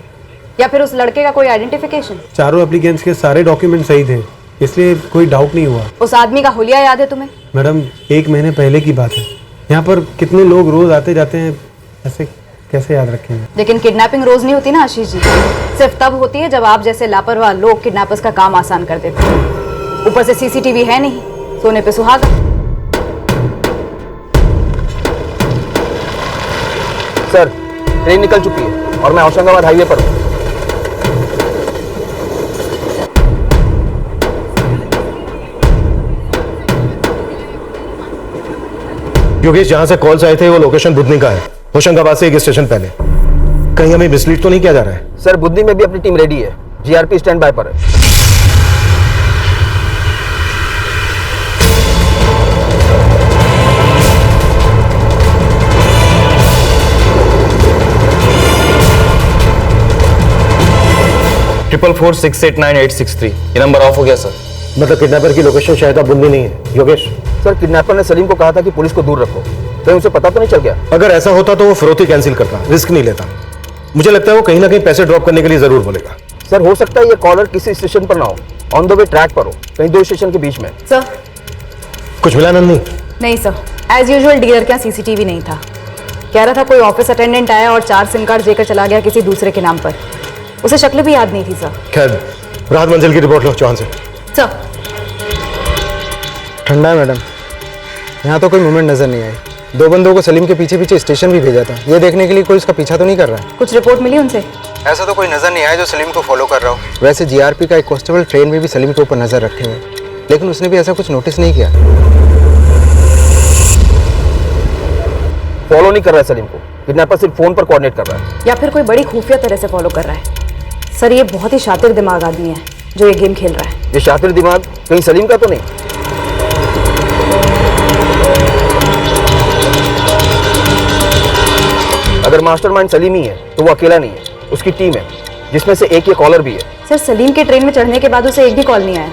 या फिर उस लड़के का कोई आइडेंटिफिकेशन? चारों एप्लीकेंट्स के सारे डॉक्यूमेंट सही थे, इसलिए कोई डाउट नहीं हुआ। उस आदमी का हुलिया याद है तुम्हें? मैडम 1 महीने पहले की बात है। यहाँ पर कितने लोग रोज आते जाते हैं, ऐसे कैसे याद रखेंगे? लेकिन किडनैपिंग रोज नहीं होती ना आशीष जी, सिर्फ तब होती है जब आप जैसे लापरवाह लोग किडनैपर्स का काम आसान कर देते हैं। ऊपर से सीसीटीवी है नहीं, सोने पे सुहागा। सर ट्रेन निकल चुकी है और मैं होशंगाबाद हाईवे पर हूँ। योगेश, जहां से कॉल्स आए थे वो लोकेशन बुधनी का है, होशंगाबाद से 1 स्टेशन पहले। कहीं हमें मिसलीड तो नहीं किया जा रहा है? सर बुधनी में भी अपनी टीम रेडी है, जीआरपी स्टैंड बाय पर है। ट्रिपल 46898863। ये नंबर ऑफ हो गया सर। मतलब किडनैपर की लोकेशन शायद अब बुंदी नहीं है। योगेश, सर किडनैपर ने सलीम को कहा था कि पुलिस को दूर रखो, तो उसे पता तो नहीं चल गया? अगर ऐसा होता तो वो फिरौती कैंसिल करता, रिस्क नहीं लेता। मुझे लगता है वो कहीं ना कहीं पैसे ड्रॉप करने के लिए जरूर बोलेगा। सर हो सकता है ये कॉलर किसी स्टेशन पर ना हो, ऑन द वे ट्रैक पर हो, कहीं 2 स्टेशन के बीच में। सर कुछ मिला नंदी? नहीं सर, एज यूजुअल डीलर के यहाँ सीसीटीवी नहीं था। कह रहा था कोई ऑफिस अटेंडेंट आया और 4 सिम कार्ड देकर चला गया किसी दूसरे के नाम पर। उसे शक्ल भी याद नहीं थी सर। खैर, राहत मंजिल की रिपोर्ट लो चौहान से। सर। ठंडा है मैडम, यहाँ तो कोई मूवमेंट नजर नहीं आई। 2 बंदों को सलीम के पीछे पीछे स्टेशन भी भेजा था, ये देखने के लिए कोई उसका पीछा तो नहीं कर रहा है। कुछ रिपोर्ट मिली उनसे? ऐसा तो कोई नजर नहीं आया जो सलीम को फॉलो कर रहा हो। वैसे जीआरपी का एक कांस्टेबल ट्रेन में भी सलीम के ऊपर नजर रखे हुए, लेकिन उसने भी ऐसा कुछ नोटिस नहीं किया। फॉलो नहीं कर रहा है सलीम को, किडनैपर सिर्फ फोन पर कोऑर्डिनेट कर रहा है। या फिर कोई बड़ी खुफिया तरह से फॉलो कर रहा है। सर ये बहुत ही शातिर दिमाग आदमी है जो ये गेम खेल रहा है। ये शातिर दिमाग कहीं सलीम का तो नहीं? अगर मास्टरमाइंड सलीम ही है तो वो अकेला नहीं है, उसकी टीम है जिसमें से एक ये कॉलर भी है। सर सलीम के ट्रेन में चढ़ने के बाद उसे एक भी कॉल नहीं आया।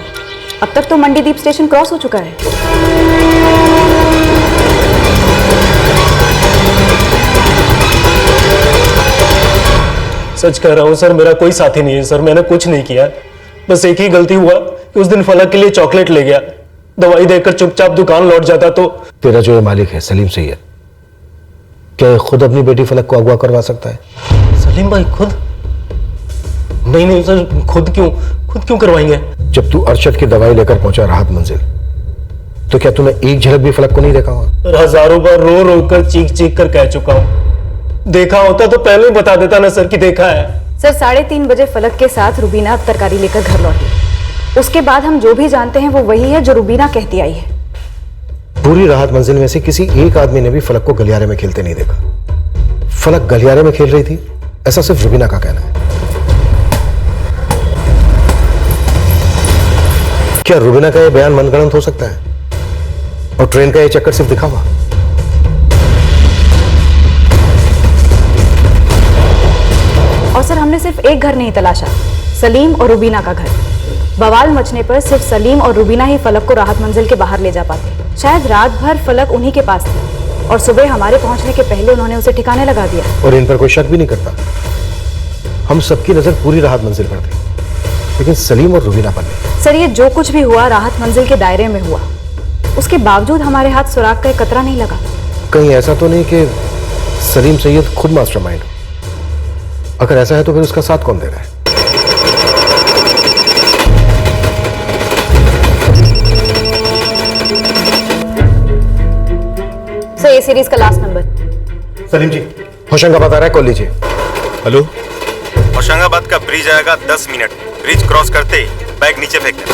अब तक तो मंडीदीप स्टेशन क्रॉस हो चुका है। सच कह रहा हूँ सर, मेरा कोई साथी नहीं है सर, मैंने कुछ नहीं किया। बस एक ही गलती हुआ कि उस दिन फलक के लिए चॉकलेट ले गया, दवाई देकर चुपचाप दुकान लौट जाता तो। तेरा जो ये मालिक है सलीम सैयद, क्या ये खुद अपनी बेटी फलक को अगवा करवा सकता है? सलीम भाई खुद? नहीं सर, खुद क्यों करवाएंगे? जब तू अरशद की दवाई लेकर पहुंचा राहत मंजिल, तो क्या तूने एक झलक भी फलक को नहीं देखा हुआ? हजारों बार रो रो कर चीख कर कह चुका हूँ। देखा होता तो पहले ही बता देता ना सर कि देखा है। सर 3:30 बजे फलक के साथ रुबीना अब तरकारी लेकर घर लौटी। उसके बाद हम जो भी जानते हैं वो वही है जो रुबीना कहती आई है। पूरी राहत मंजिल में से किसी एक आदमी ने भी फलक को गलियारे में खेलते नहीं देखा। फलक गलियारे में खेल रही थी ऐसा सिर्फ रुबीना का कहना है। क्या रुबीना का यह बयान मनगढ़ंत हो सकता है और ट्रेन का यह चक्कर सिर्फ दिखावा? और सर हमने सिर्फ एक घर नहीं तलाशा, सलीम और रुबीना का घर। बवाल मचने पर सिर्फ सलीम और रुबीना ही फलक को राहत मंजिल के बाहर ले जा पाते। शायद रात भर फलक उन्हीं के पास थी और सुबह हमारे पहुंचने के पहले उन्होंने उसे ठिकाने लगा दिया। और इन पर कोई शक भी नहीं करता। हम सबकी नजर पूरी राहत मंजिल पर थी, लेकिन सलीम और रुबीना पर नहीं। सर ये जो कुछ भी हुआ राहत मंजिल के दायरे में हुआ, उसके बावजूद हमारे हाथ सुराग का एक कतरा नहीं लगा। कहीं ऐसा तो नहीं कि सलीम सैयद खुद मास्टरमाइंड हो? अगर ऐसा है तो फिर उसका साथ कौन दे रहा है? सर ये सीरीज का लास्ट नंबर। सलीम जी होशंगाबाद आ रहा है, कॉल लीजिए। हेलो, होशंगाबाद का ब्रिज आएगा 10 मिनट। ब्रिज क्रॉस करते ही बैग नीचे फेंक देना।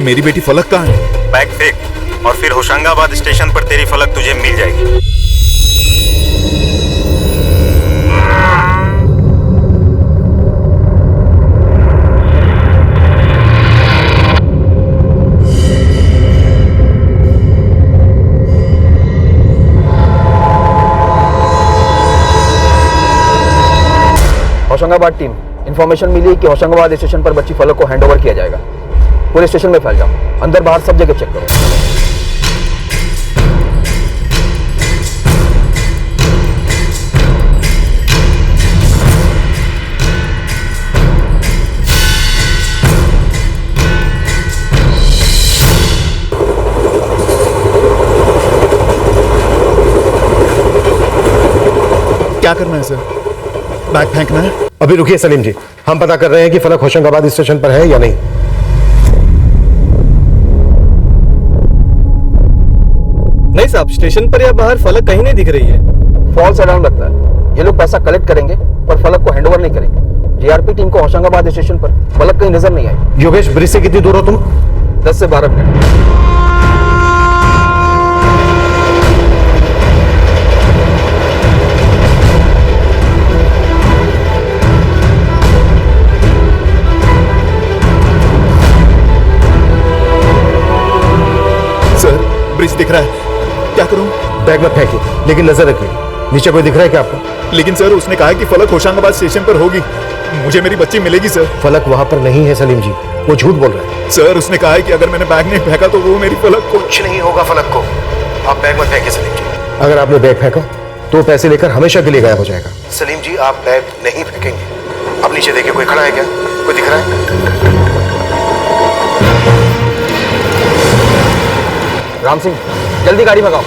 मेरी बेटी फलक कहाँ है? बैग फेंक और फिर होशंगाबाद स्टेशन पर तेरी फलक तुझे मिल जाएगी। होशंगाबाद टीम, इंफॉर्मेशन मिली कि होशंगाबाद स्टेशन पर बच्ची फलक को हैंडओवर किया जाएगा। पूरे स्टेशन में फैल जाओ, अंदर बाहर सब जगह चेक करो। क्या करना है सर? बैग फेंकना है? अभी रुकिए सलीम जी, हम पता कर रहे हैं कि फलक होशंगाबाद स्टेशन पर है या नहीं। नहीं साहब, स्टेशन पर या बाहर फलक कहीं नहीं दिख रही है। फॉल्स अलार्म लगता है। ये लोग पैसा कलेक्ट करेंगे पर फलक को हैंडओवर नहीं करेंगे। जीआरपी टीम को होशंगाबाद स्टेशन पर फलक कहीं नजर नहीं आई। योगेश, ब्रिज से कितनी दूर हो तुम? 10 से 12 मिनट। ब्रिज दिख रहा है, क्या करूं? बैग में फेंकिए, लेकिन नजर रखिए, नीचे कोई दिख रहा है क्या आपको? लेकिन सर उसने कहा कि फलक होशंगाबाद स्टेशन पर होगी, मुझे मेरी बच्ची मिलेगी सर। फलक वहां पर नहीं है सलीम जी, वो झूठ बोल रहा है। सर उसने कहा है कि अगर मैंने बैग नहीं फेंका तो वो मेरी फलक को। कुछ नहीं होगा फलक को, आप बैग में फेंकिए सलीम जी। अगर आपने बैग फेंका तो पैसे लेकर हमेशा के लिए गायब हो जाएगा। सलीम जी आप बैग नहीं फेंकेंगे। अब नीचे देखिए, कोई खड़ा है क्या? कोई दिख रहा है? राम सिंह, जल्दी गाड़ी भगाओ।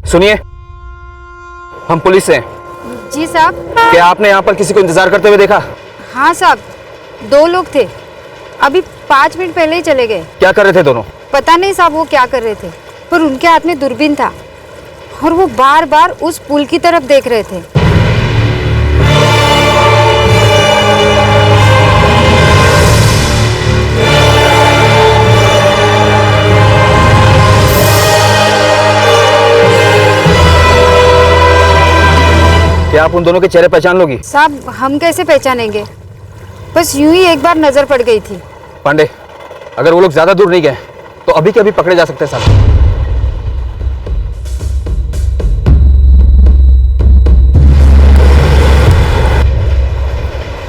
सुनिए, हम पुलिस से हैं। जी साहब। क्या आपने यहाँ पर किसी को इंतजार करते हुए देखा? हाँ साहब, 2 लोग थे, अभी 5 मिनट पहले ही चले गए। क्या कर रहे थे दोनों? पता नहीं साहब वो क्या कर रहे थे, पर उनके हाथ में दूरबीन था और वो बार बार उस पुल की तरफ देख रहे थे। क्या आप उन दोनों के चेहरे पहचान लोगी? साहब हम कैसे पहचानेंगे, बस यूं ही एक बार नजर पड़ गई थी। पांडे, अगर वो लोग ज्यादा दूर नहीं गए तो अभी के अभी पकड़े जा सकते हैं साहब।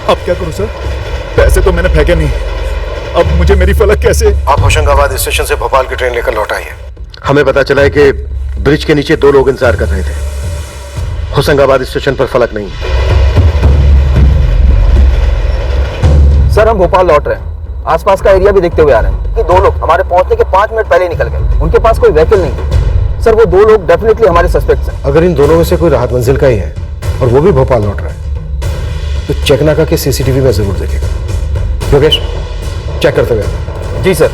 अब क्या करूं सर? पैसे तो मैंने फेंके नहीं, अब मुझे मेरी फलक कैसे? आप होशंगाबाद स्टेशन से भोपाल की ट्रेन लेकर लौट आइए। हमें पता चला है कि ब्रिज के नीचे 2 लोग इंतजार कर रहे थे। होशंगाबाद स्टेशन पर फलक नहीं है। सर हम भोपाल लौट रहे हैं, आसपास का एरिया भी देखते हुए आ रहे हैं कि 2 लोग हमारे पहुंचने के 5 मिनट पहले निकल गए। उनके पास कोई व्हीकल नहीं है। सर वो 2 लोग डेफिनेटली हमारे सस्पेक्ट्स हैं। अगर इन दोनों में से कोई राहत मंजिल का ही है और वो भी भोपाल लौट रहा है तो चेकनाका के सीसीटीवी में जरूर देखेगा। योगेश चेक करते हुए। जी सर।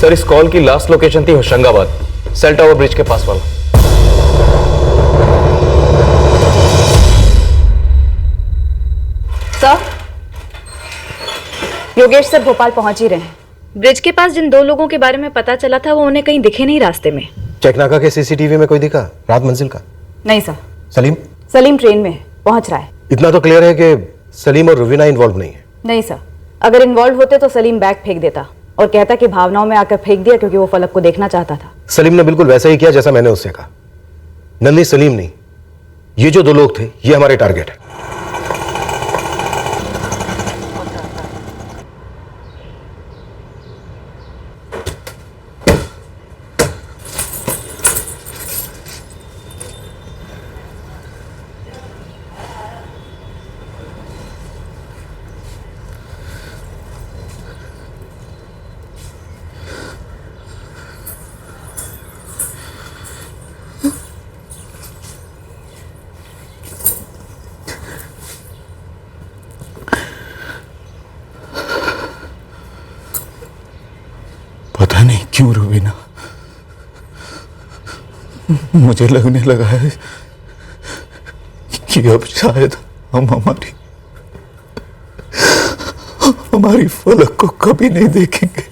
सर इस कॉल की लास्ट लोकेशन थी होशंगाबाद, सेल टावर ब्रिज के पास वाला। सर, योगेश सर भोपाल पहुंच ही रहे हैं। ब्रिज के पास जिन 2 लोगों के बारे में पता चला था वो उन्हें कहीं दिखे नहीं रास्ते में। चेकनाका के सीसीटीवी में कोई दिखा राहत मंजिल का? नहीं सर। सलीम? सलीम ट्रेन में है, पहुंच रहा है। इतना तो क्लियर है कि सलीम और रुबीना इन्वॉल्व नहीं है। नहीं सर, अगर इन्वॉल्व होते तो सलीम बैग फेंक देता और कहता कि भावनाओं में आकर फेंक दिया क्योंकि वो फलक को देखना चाहता था। सलीम ने बिल्कुल वैसा ही किया जैसा मैंने उससे कहा। नंदी सलीम नहीं, ये जो 2 लोग थे ये हमारे टारगेट है। पता नहीं क्यों रुबीना, मुझे लगने लगा है कि अब शायद हम हमारी फलक को कभी नहीं देखेंगे।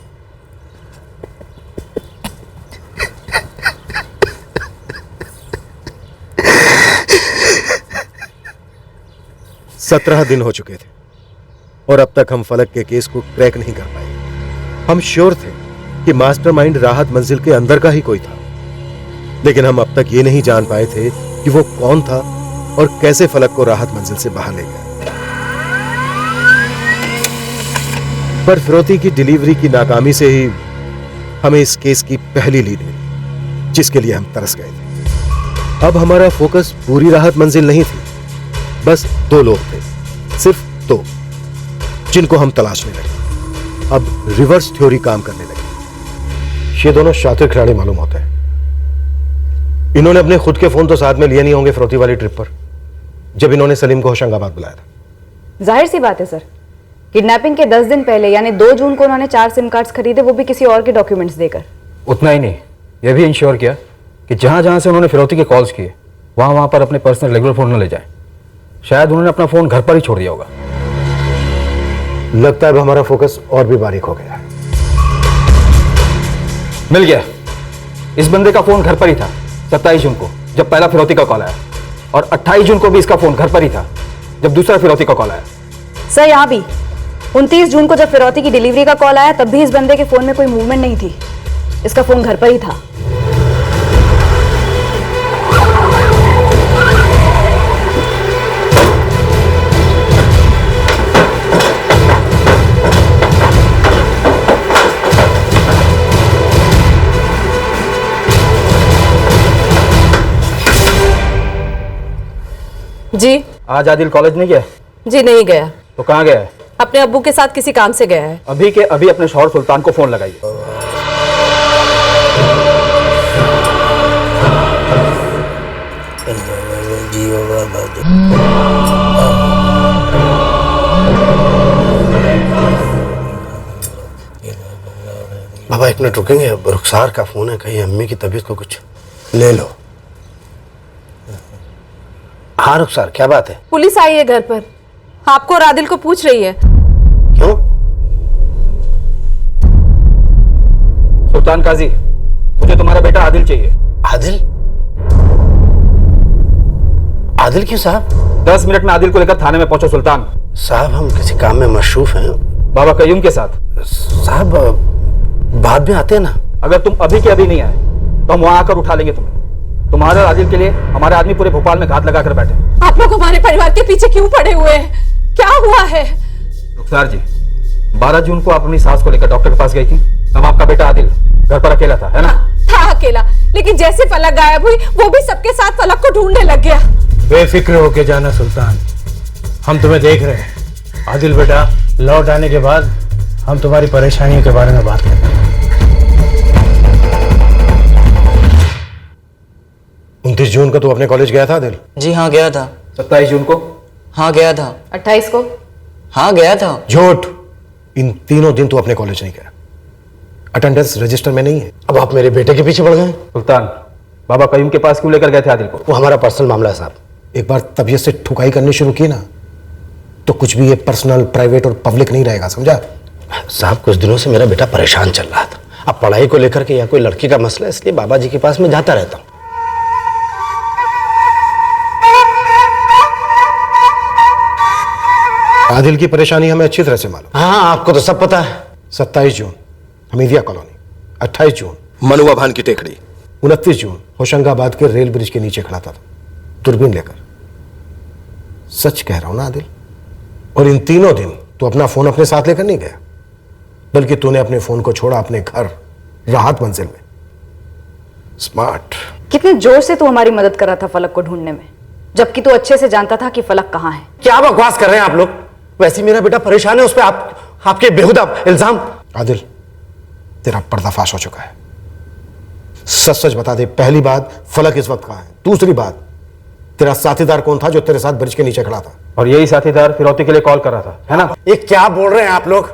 सत्रह दिन हो चुके थे और अब तक हम फलक के केस को क्रैक नहीं कर पाए। हम श्योर थे कि मास्टरमाइंड राहत मंजिल के अंदर का ही कोई था, लेकिन हम अब तक ये नहीं जान पाए थे कि वो कौन था और कैसे फलक को राहत मंजिल से बाहर ले गया। पर फिरौती की डिलीवरी की नाकामी से ही हमें इस केस की पहली लीड मिली, जिसके लिए हम तरस गए थे। अब हमारा फोकस पूरी राहत मंजिल नहीं थी, बस 2 लोग थे, सिर्फ 2, जिनको हम तलाशने लगे। अब रिवर्स थ्योरी काम करने लगी। ये दोनों शातिर खिलाड़ी मालूम होते हैं। इन्होंने अपने खुद के फोन तो साथ में लिए नहीं होंगे फिरौती वाली ट्रिप पर, जब इन्होंने सलीम को होशंगाबाद बुलाया था। जाहिर सी बात है सर, किडनैपिंग के 10 दिन पहले यानी 2 जून को उन्होंने 4 सिम कार्ड्स खरीदे, वो भी किसी और के डॉक्यूमेंट्स देकर। उतना ही नहीं, यह भी इंश्योर किया कि जहां जहां से उन्होंने फिरौती के कॉल्स किए वहां पर अपने पर्सनल रेगुलर फोन न ले जाएं। शायद उन्होंने अपना फोन घर पर ही छोड़ दिया होगा। लगता है अब हमारा फोकस और भी बारीक हो गया है। मिल गया, इस बंदे का फोन घर पर ही था 27 जून को जब पहला फिरौती का कॉल आया, और 28 जून को भी इसका फोन घर पर ही था जब दूसरा फिरौती का कॉल आया। सर यहाँ भी 29 जून को जब फिरौती की डिलीवरी का कॉल आया तब भी इस बंदे के फोन में कोई मूवमेंट नहीं थी, इसका फोन घर पर ही था। जी आज आदिल कॉलेज नहीं गया? जी नहीं गया। तो कहाँ गया है? अपने अब्बू के साथ किसी काम से गया है। अभी के अभी अपने शौहर सुल्तान को फोन लगाइए। बाबा 1 मिनट रुकेंगे? रुखसार का फोन है, कहीं अम्मी की तबीयत को कुछ ले लो। हाँ रुखसार, क्या बात है? पुलिस आई है घर पर, आपको और आदिल को पूछ रही है। क्यों? सुल्तान काजी, मुझे तुम्हारा बेटा आदिल चाहिए। आदिल? आदिल क्यों साहब? 10 मिनट में आदिल को लेकर थाने में पहुंचो सुल्तान। साहब हम किसी काम में मशरूफ हैं। बाबा कयूम के साथ। साहब बाद में आते हैं ना। अगर तुम अभी के अभी नहीं आए तो हम वहां आकर उठा लेंगे तुम्हें। तुम्हारे और आदिल के लिए हमारे आदमी पूरे भोपाल में घात लगा कर बैठे। आप लोग हमारे परिवार के पीछे क्यों पड़े हुए हैं? क्या हुआ है? रुखसार जी, 12 जून को आप अपनी सास को लेकर डॉक्टर के पास गई थी। तब आपका बेटा आदिल घर पर अकेला था, है ना? था अकेला, लेकिन जैसे फलक गायब हुई वो भी सबके साथ फलक को ढूंढने लग गया। बेफिक्र होके जाना सुल्तान, हम तुम्हें देख रहे हैं। आदिल बेटा, लौट आने के बाद हम तुम्हारी परेशानियों के बारे में बात करेंगे। 29 जून को तू अपने कॉलेज गया था आदिल? जी हाँ गया था। 27 जून को? हाँ गया था। 28 को? हाँ गया था। झूठ, इन तीनों दिन तू अपने कॉलेज नहीं गया, अटेंडेंस रजिस्टर में नहीं है। अब आप मेरे बेटे के पीछे पड़ गए। सुल्तान, बाबा कयूम के पास क्यों लेकर गए थे आदिल को? वो हमारा पर्सनल मामला है साहब। एक बार तबीयत से ठुकाई करनी शुरू की ना तो कुछ भी ये पर्सनल, प्राइवेट और पब्लिक नहीं रहेगा, समझा? साहब कुछ दिनों से मेरा बेटा परेशान चल रहा था। अब पढ़ाई को लेकर के या कोई लड़की का मसला, इसलिए बाबा जी के पास मैं जाता रहता हूँ। आदिल की परेशानी हमें अच्छी तरह से मालूम। हाँ आपको तो सब पता है। 27 जून हमीदिया कॉलोनी, 28 जून मनुआ भान की टेकड़ी, 29 जून होशंगाबाद के रेल ब्रिज के नीचे खड़ा था दूरबीन लेकर। सच कह रहा हूं ना आदिल? और इन तीनों दिन तू अपना फोन अपने साथ लेकर नहीं गया, बल्कि तूने अपने फोन को छोड़ा अपने घर राहत मंजिल में। स्मार्ट। कितने जोर से तू हमारी मदद कर रहा था फलक को ढूंढने में, जबकि तू अच्छे से जानता था कि फलक कहां है। क्या बकवास कर रहे हैं आप लोग? वैसे मेरा बेटा परेशान है, उस पर आपके बेहुदा इल्जाम। आदिल, तेरा पर्दाफाश हो चुका है। सच सच बता दे, पहली बात फलक इस वक्त कहां है? दूसरी बात, तेरा साथीदार कौन था जो तेरे साथ ब्रिज के नीचे खड़ा था? और यही साथीदार फिरौती के लिए कॉल कर रहा था, है ना? ये क्या बोल रहे हैं आप लोग?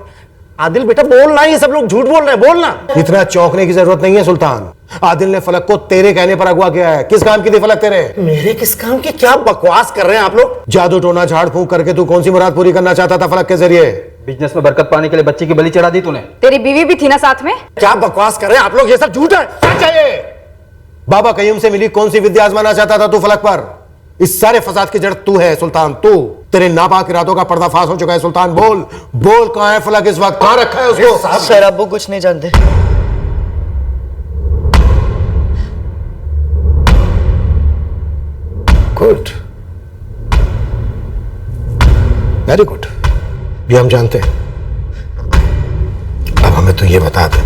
आदिल बेटा बोलना, ये सब लोग झूठ बोल रहे हैं, बोलना। इतना चौंकने की जरूरत नहीं है सुल्तान। आदिल ने फलक को तेरे कहने पर अगवा किया है। किस काम की थी फलक तेरे? मेरे किस काम की? क्या बकवास कर रहे हैं आप लोग? जादू टोना झाड़ फूंक करके तू कौन सी मुराद पूरी करना चाहता था फलक के जरिए? बिजनेस में बरकत पाने के लिए बच्ची की बलि चढ़ा दी तूने। तेरी बीवी भी थी ना साथ में? क्या बकवास कर रहे हैं आप लोग? ये सब झूठ है। क्या चाहिए? बाबा कयूम से मिली कौन सी विद्या आजमाना चाहता था तू फलक पर? इस सारे फसाद की जड़ तू है सुल्तान, तू। तेरे नापाक इरादों का पर्दाफाश हो चुका है सुल्तान। बोल बोल, कहां है फलक इस वक्त? कहां रखा है उसको? सर अब्बू कुछ नहीं जानते। गुड, वेरी गुड, ये हम जानते हैं। अब हमें तो ये बता दे,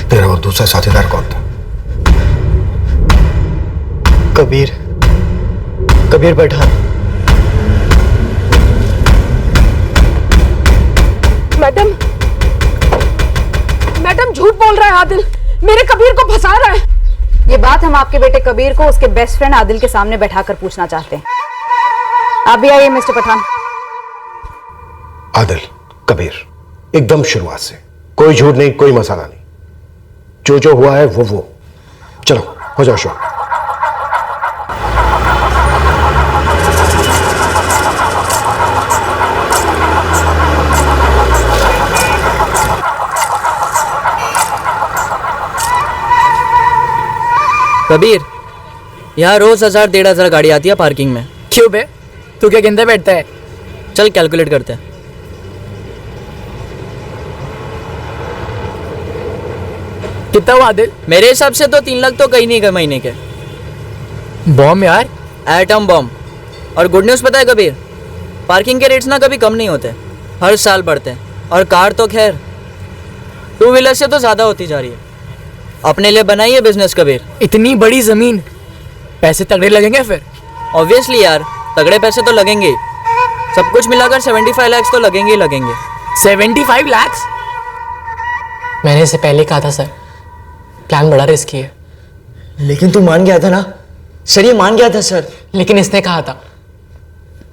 तेरा वो दूसरा साथीदार कौन था? कबीर पठान। मैडम झूठ बोल रहा है आदिल, मेरे कबीर को फंसा रहा है। ये बात हम आपके बेटे कबीर को उसके बेस्ट फ्रेंड आदिल के सामने बैठाकर पूछना चाहते हैं। आप भी आइए मिस्टर पठान। आदिल, कबीर, एकदम शुरुआत से कोई झूठ नहीं, कोई मसाला नहीं, जो हुआ है वो। चलो हो जाओ शो। कबीर, यहाँ रोज 1000-1500 गाड़ी आती है पार्किंग में। क्यों बे, तू क्या गिनते बैठता है? चल कैलकुलेट करते हैं। कितना हुआ आदिल? मेरे हिसाब से तो 3 लाख तो कहीं नहीं गए महीने के। बॉम्ब यार, एटम बॉम्ब। और गुड न्यूज़ पता है कबीर, पार्किंग के रेट्स ना कभी कम नहीं होते, हर साल बढ़ते हैं। और कार तो खैर 2 व्हीलर से तो ज़्यादा होती जा रही है। अपने लिए बनाइए बिजनेस कबीर। इतनी बड़ी जमीन, पैसे तगड़े लगेंगे फिर? ऑब्वियसली यार, तगड़े पैसे तो लगेंगे ही। सब कुछ मिलाकर 75 लाख तो लगेंगे ही लगेंगे। 75 लाख? मैंने इसे पहले कहा था सर, प्लान बड़ा रिस्की है। लेकिन तू मान गया था ना सर, ये मान गया था सर। लेकिन इसने कहा था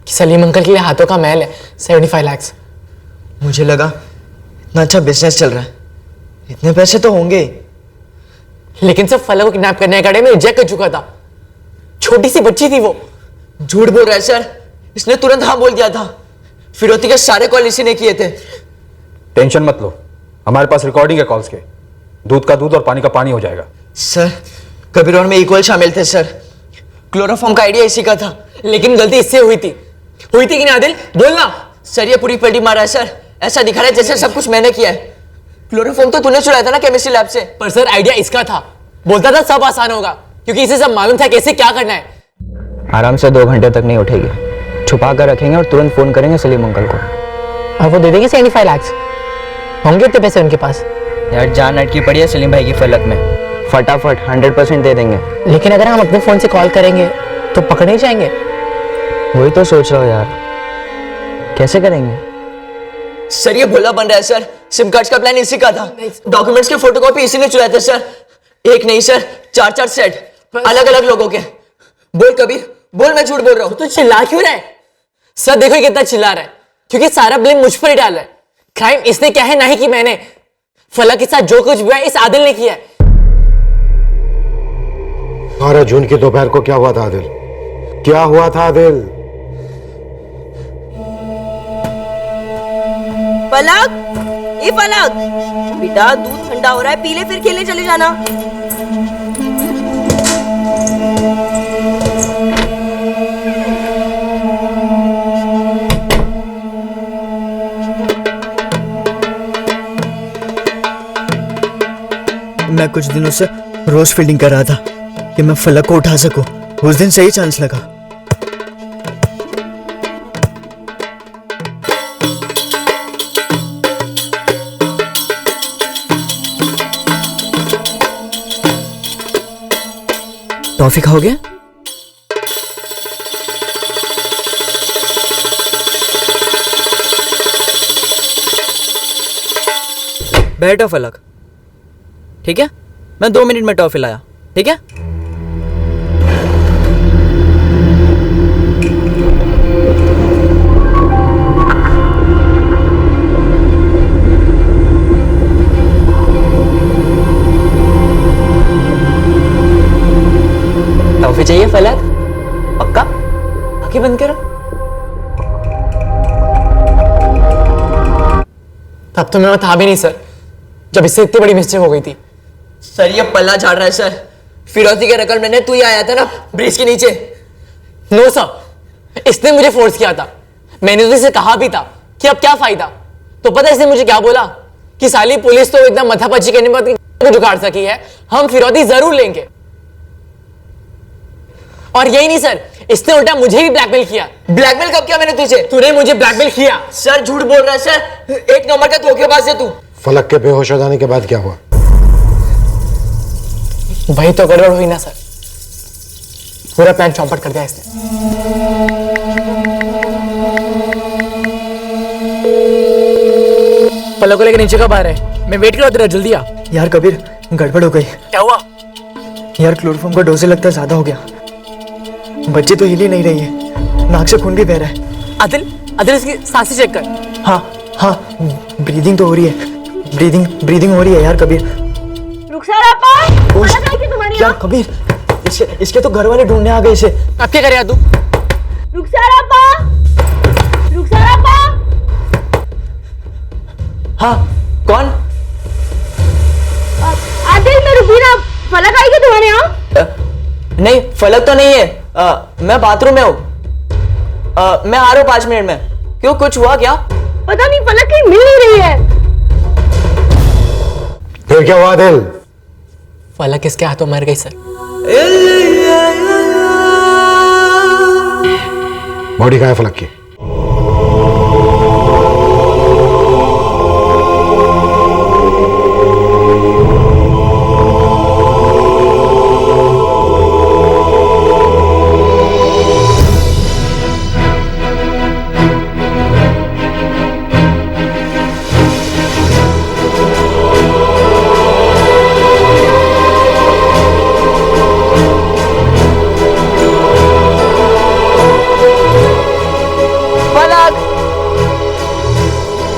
कि सलीम अंकल के लिए हाथों का महल है 75 लाख। मुझे लगा इतना अच्छा बिजनेस चल रहा है, इतने पैसे तो होंगे ही। लेकिन सब फलक को किडनैप करने का में रिजेक्ट कर चुका था। छोटी सी बच्ची थी वो। झूठ बोल रहा है सर, इसने तुरंत हाँ बोल दिया था। फिरौती के सारे कॉल इसी ने किए थे। टेंशन मत लो, हमारे पास रिकॉर्डिंग है कॉल्स के। दूध का दूध और पानी का पानी हो जाएगा। सर कबीर और मैं इक्वल शामिल थे सर। क्लोरोफॉर्म का आइडिया इसी का था। लेकिन गलती इससे हुई थी कि नहीं आदिल? बोलना। सर ये पूरी पलटी मारा है सर, ऐसा दिखा रहा है जैसे सब कुछ मैंने किया है। क्लोरोफॉर्म तो तूने चुराया था ना केमिस्ट्री लैब से। पर सर आइडिया इसका था, बोलता था सब आसान होगा क्योंकि इसे सब मालूम था कैसे क्या करना है। आराम से 2 घंटे तक नहीं उठेगी, छुपा कर रखेंगे और तुरंत फोन करेंगे सलीम अंकल को। और वो दे देंगे 75 लाख। होंगे इतने पैसे उनके पास? यार जान अटकी पड़ी है सलीम भाई की फलक में, फटाफट 100% दे देंगे। लेकिन अगर हम अपने फोन से कॉल करेंगे तो पकड़े जाएंगे। वही तो सोच रहा हूँ यार, कैसे करेंगे? सर ये भोला बन रहा है सर, सिम कार्ड का प्लान इसी का था। डॉक्यूमेंट्स के फोटोकॉपी इसी ने चुराए थे सर। एक नहीं सर, 4-4 सेट अलग अलग लोगों के। बोल कबीर बोल, मैं झूठ बोल रहा हूँ। तो चिल्ला क्यों रहा है? सर देखो ये कितना चिल्ला रहा है, क्योंकि सारा ब्लेम मुझ पर ही डाल रहा है। क्राइम इसने क्या है, नहीं कि मैंने। फलक के साथ जो कुछ हुआ है इस आदिल ने किया है। 12 जून की दोपहर को क्या हुआ था आदिल? क्या हुआ था आदिल? फलक, ये फलक बेटा दूध ठंडा हो रहा है, पी ले फिर खेलने चले जाना। मैं कुछ दिनों से रोज फील्डिंग कर रहा था कि मैं फलक को उठा सकूं। उस दिन सही चांस लगा। टॉफी खाओगे? बैठो फलक, ठीक है? मैं 2 मिनट में टॉफी लाया, ठीक है? टॉफी चाहिए फलक? पक्का? आंखें बंद करो। तब तो मैं था भी नहीं सर, जब इससे इतनी बड़ी मिस्टेक हो गई थी। सर ये पल्ला झाड़ रहा है सर। फिरौती के रकम लेने तू ही आया था ना ब्रिज के नीचे। नो सर, इसने मुझे फोर्स किया था। मैंने तो इसे कहा भी था कि अब क्या फायदा। तो पता है इसने मुझे क्या बोला? कि साली पुलिस तो एकदम मथापच्ची करने पर जुगाड़ सकी है, हम फिरौती जरूर लेंगे। और यही नहीं सर, इसने उल्टा मुझे भी ब्लैकमेल किया। ब्लैकमेल कब किया मैंने तुझे? तूने मुझे ब्लैकमेल किया। सर झूठ बोल रहा है सर, 1 नंबर का धोखेबाज है तू। फलक के बेहोश हो जाने के बाद क्या हुआ? वही तो गड़बड़ हुई ना सर, पूरा प्लान चौपट कर दिया इसने। फलक को लेकर नीचे कब आ रहा है? मैं वेट कर रहा हूं तेरा, जल्दी आ। यार कबीर गड़बड़ हो गई। क्या हुआ? यार क्लोरोफॉर्म का डोज लगता है ज्यादा हो गया। बच्ची तो हिल ही नहीं रही है, नाक से खून भी बह रहा है। आदिल इसकी सांसें चेक कर। हाँ ब्रीदिंग तो हो रही है, ब्रीदिंग हो रही है यार कबीर। रुखसार आपा, फलक आई कि तुम्हारी? यार कबीर इसके तो घर वाले ढूंढने आ गए इसे। अब क्या करेगा तू? रुखसार आपा, रुखसार आपा। हाँ कौन? आदिल मैं रुबीना, फलक आई कि तुम्हारे यहाँ? नहीं फलक तो नहीं है, मैं बाथरूम में हूँ। मैं आ रहा हूँ 5 मिनट में। क्यों कुछ हुआ क्या? पता नहीं, फलक कहीं मिल नहीं रही है। फिर क्या हुआ दिल? फलक किसके हाथों मर गई सर। बॉडी कहाँ है फलक की?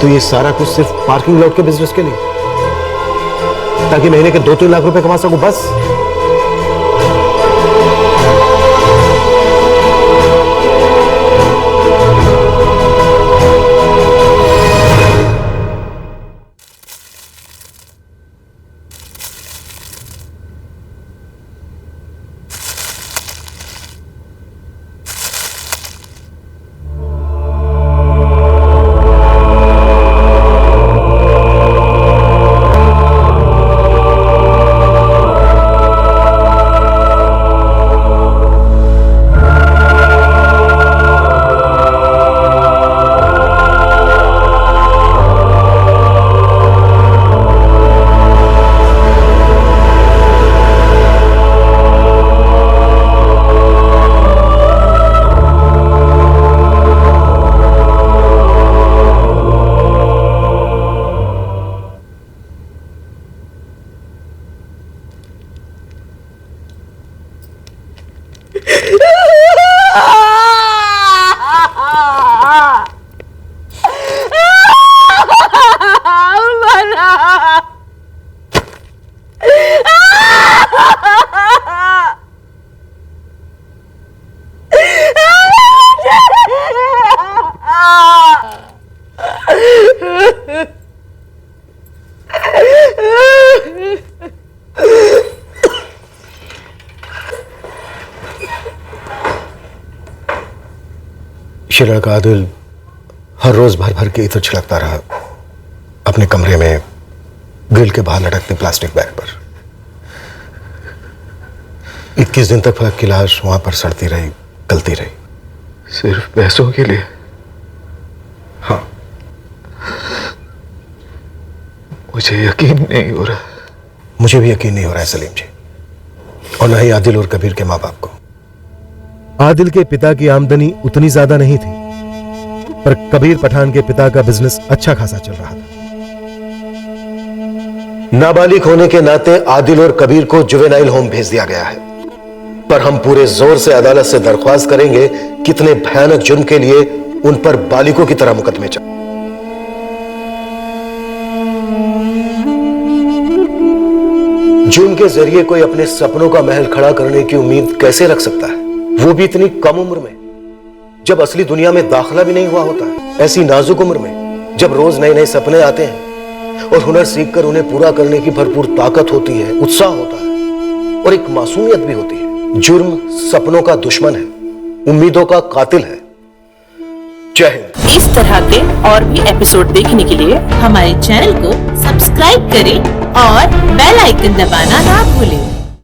तो ये सारा कुछ सिर्फ पार्किंग लॉट के बिजनेस के लिए, ताकि महीने के 2-3 लाख रुपए कमा सकूं बस। ये लड़का आदिल हर रोज भर भर के इत्र छिड़कता रहा अपने कमरे में ग्रिल के बाहर लटकते प्लास्टिक बैग पर। 21 दिन तक फलक की लाश वहां पर सड़ती रही, गलती रही, सिर्फ पैसों के लिए। हाँ, मुझे यकीन नहीं हो रहा। मुझे भी यकीन नहीं हो रहा है सलीम जी, और न ही आदिल और कबीर के माँ बाप को। आदिल के पिता की आमदनी उतनी ज्यादा नहीं थी, पर कबीर पठान के पिता का बिजनेस अच्छा खासा चल रहा था। नाबालिग होने के नाते आदिल और कबीर को जुवेनाइल होम भेज दिया गया है, पर हम पूरे जोर से अदालत से दरख्वास्त करेंगे कितने भयानक जुर्म के लिए उन पर बालिगों की तरह मुकदमे चल। जुर्म के जरिए कोई अपने सपनों का महल खड़ा करने की उम्मीद कैसे रख सकता है, वो भी इतनी कम उम्र में, जब असली दुनिया में दाखिला भी नहीं हुआ होता है। ऐसी नाजुक उम्र में, जब रोज नए नए सपने आते हैं और हुनर सीखकर उन्हें पूरा करने की भरपूर ताकत होती है, उत्साह होता है और एक मासूमियत भी होती है। जुर्म सपनों का दुश्मन है, उम्मीदों का कातिल है। जय हिंद। इस तरह के और भी एपिसोड देखने के लिए हमारे चैनल को सब्सक्राइब करें और बेल आइकन दबाना ना भूलें।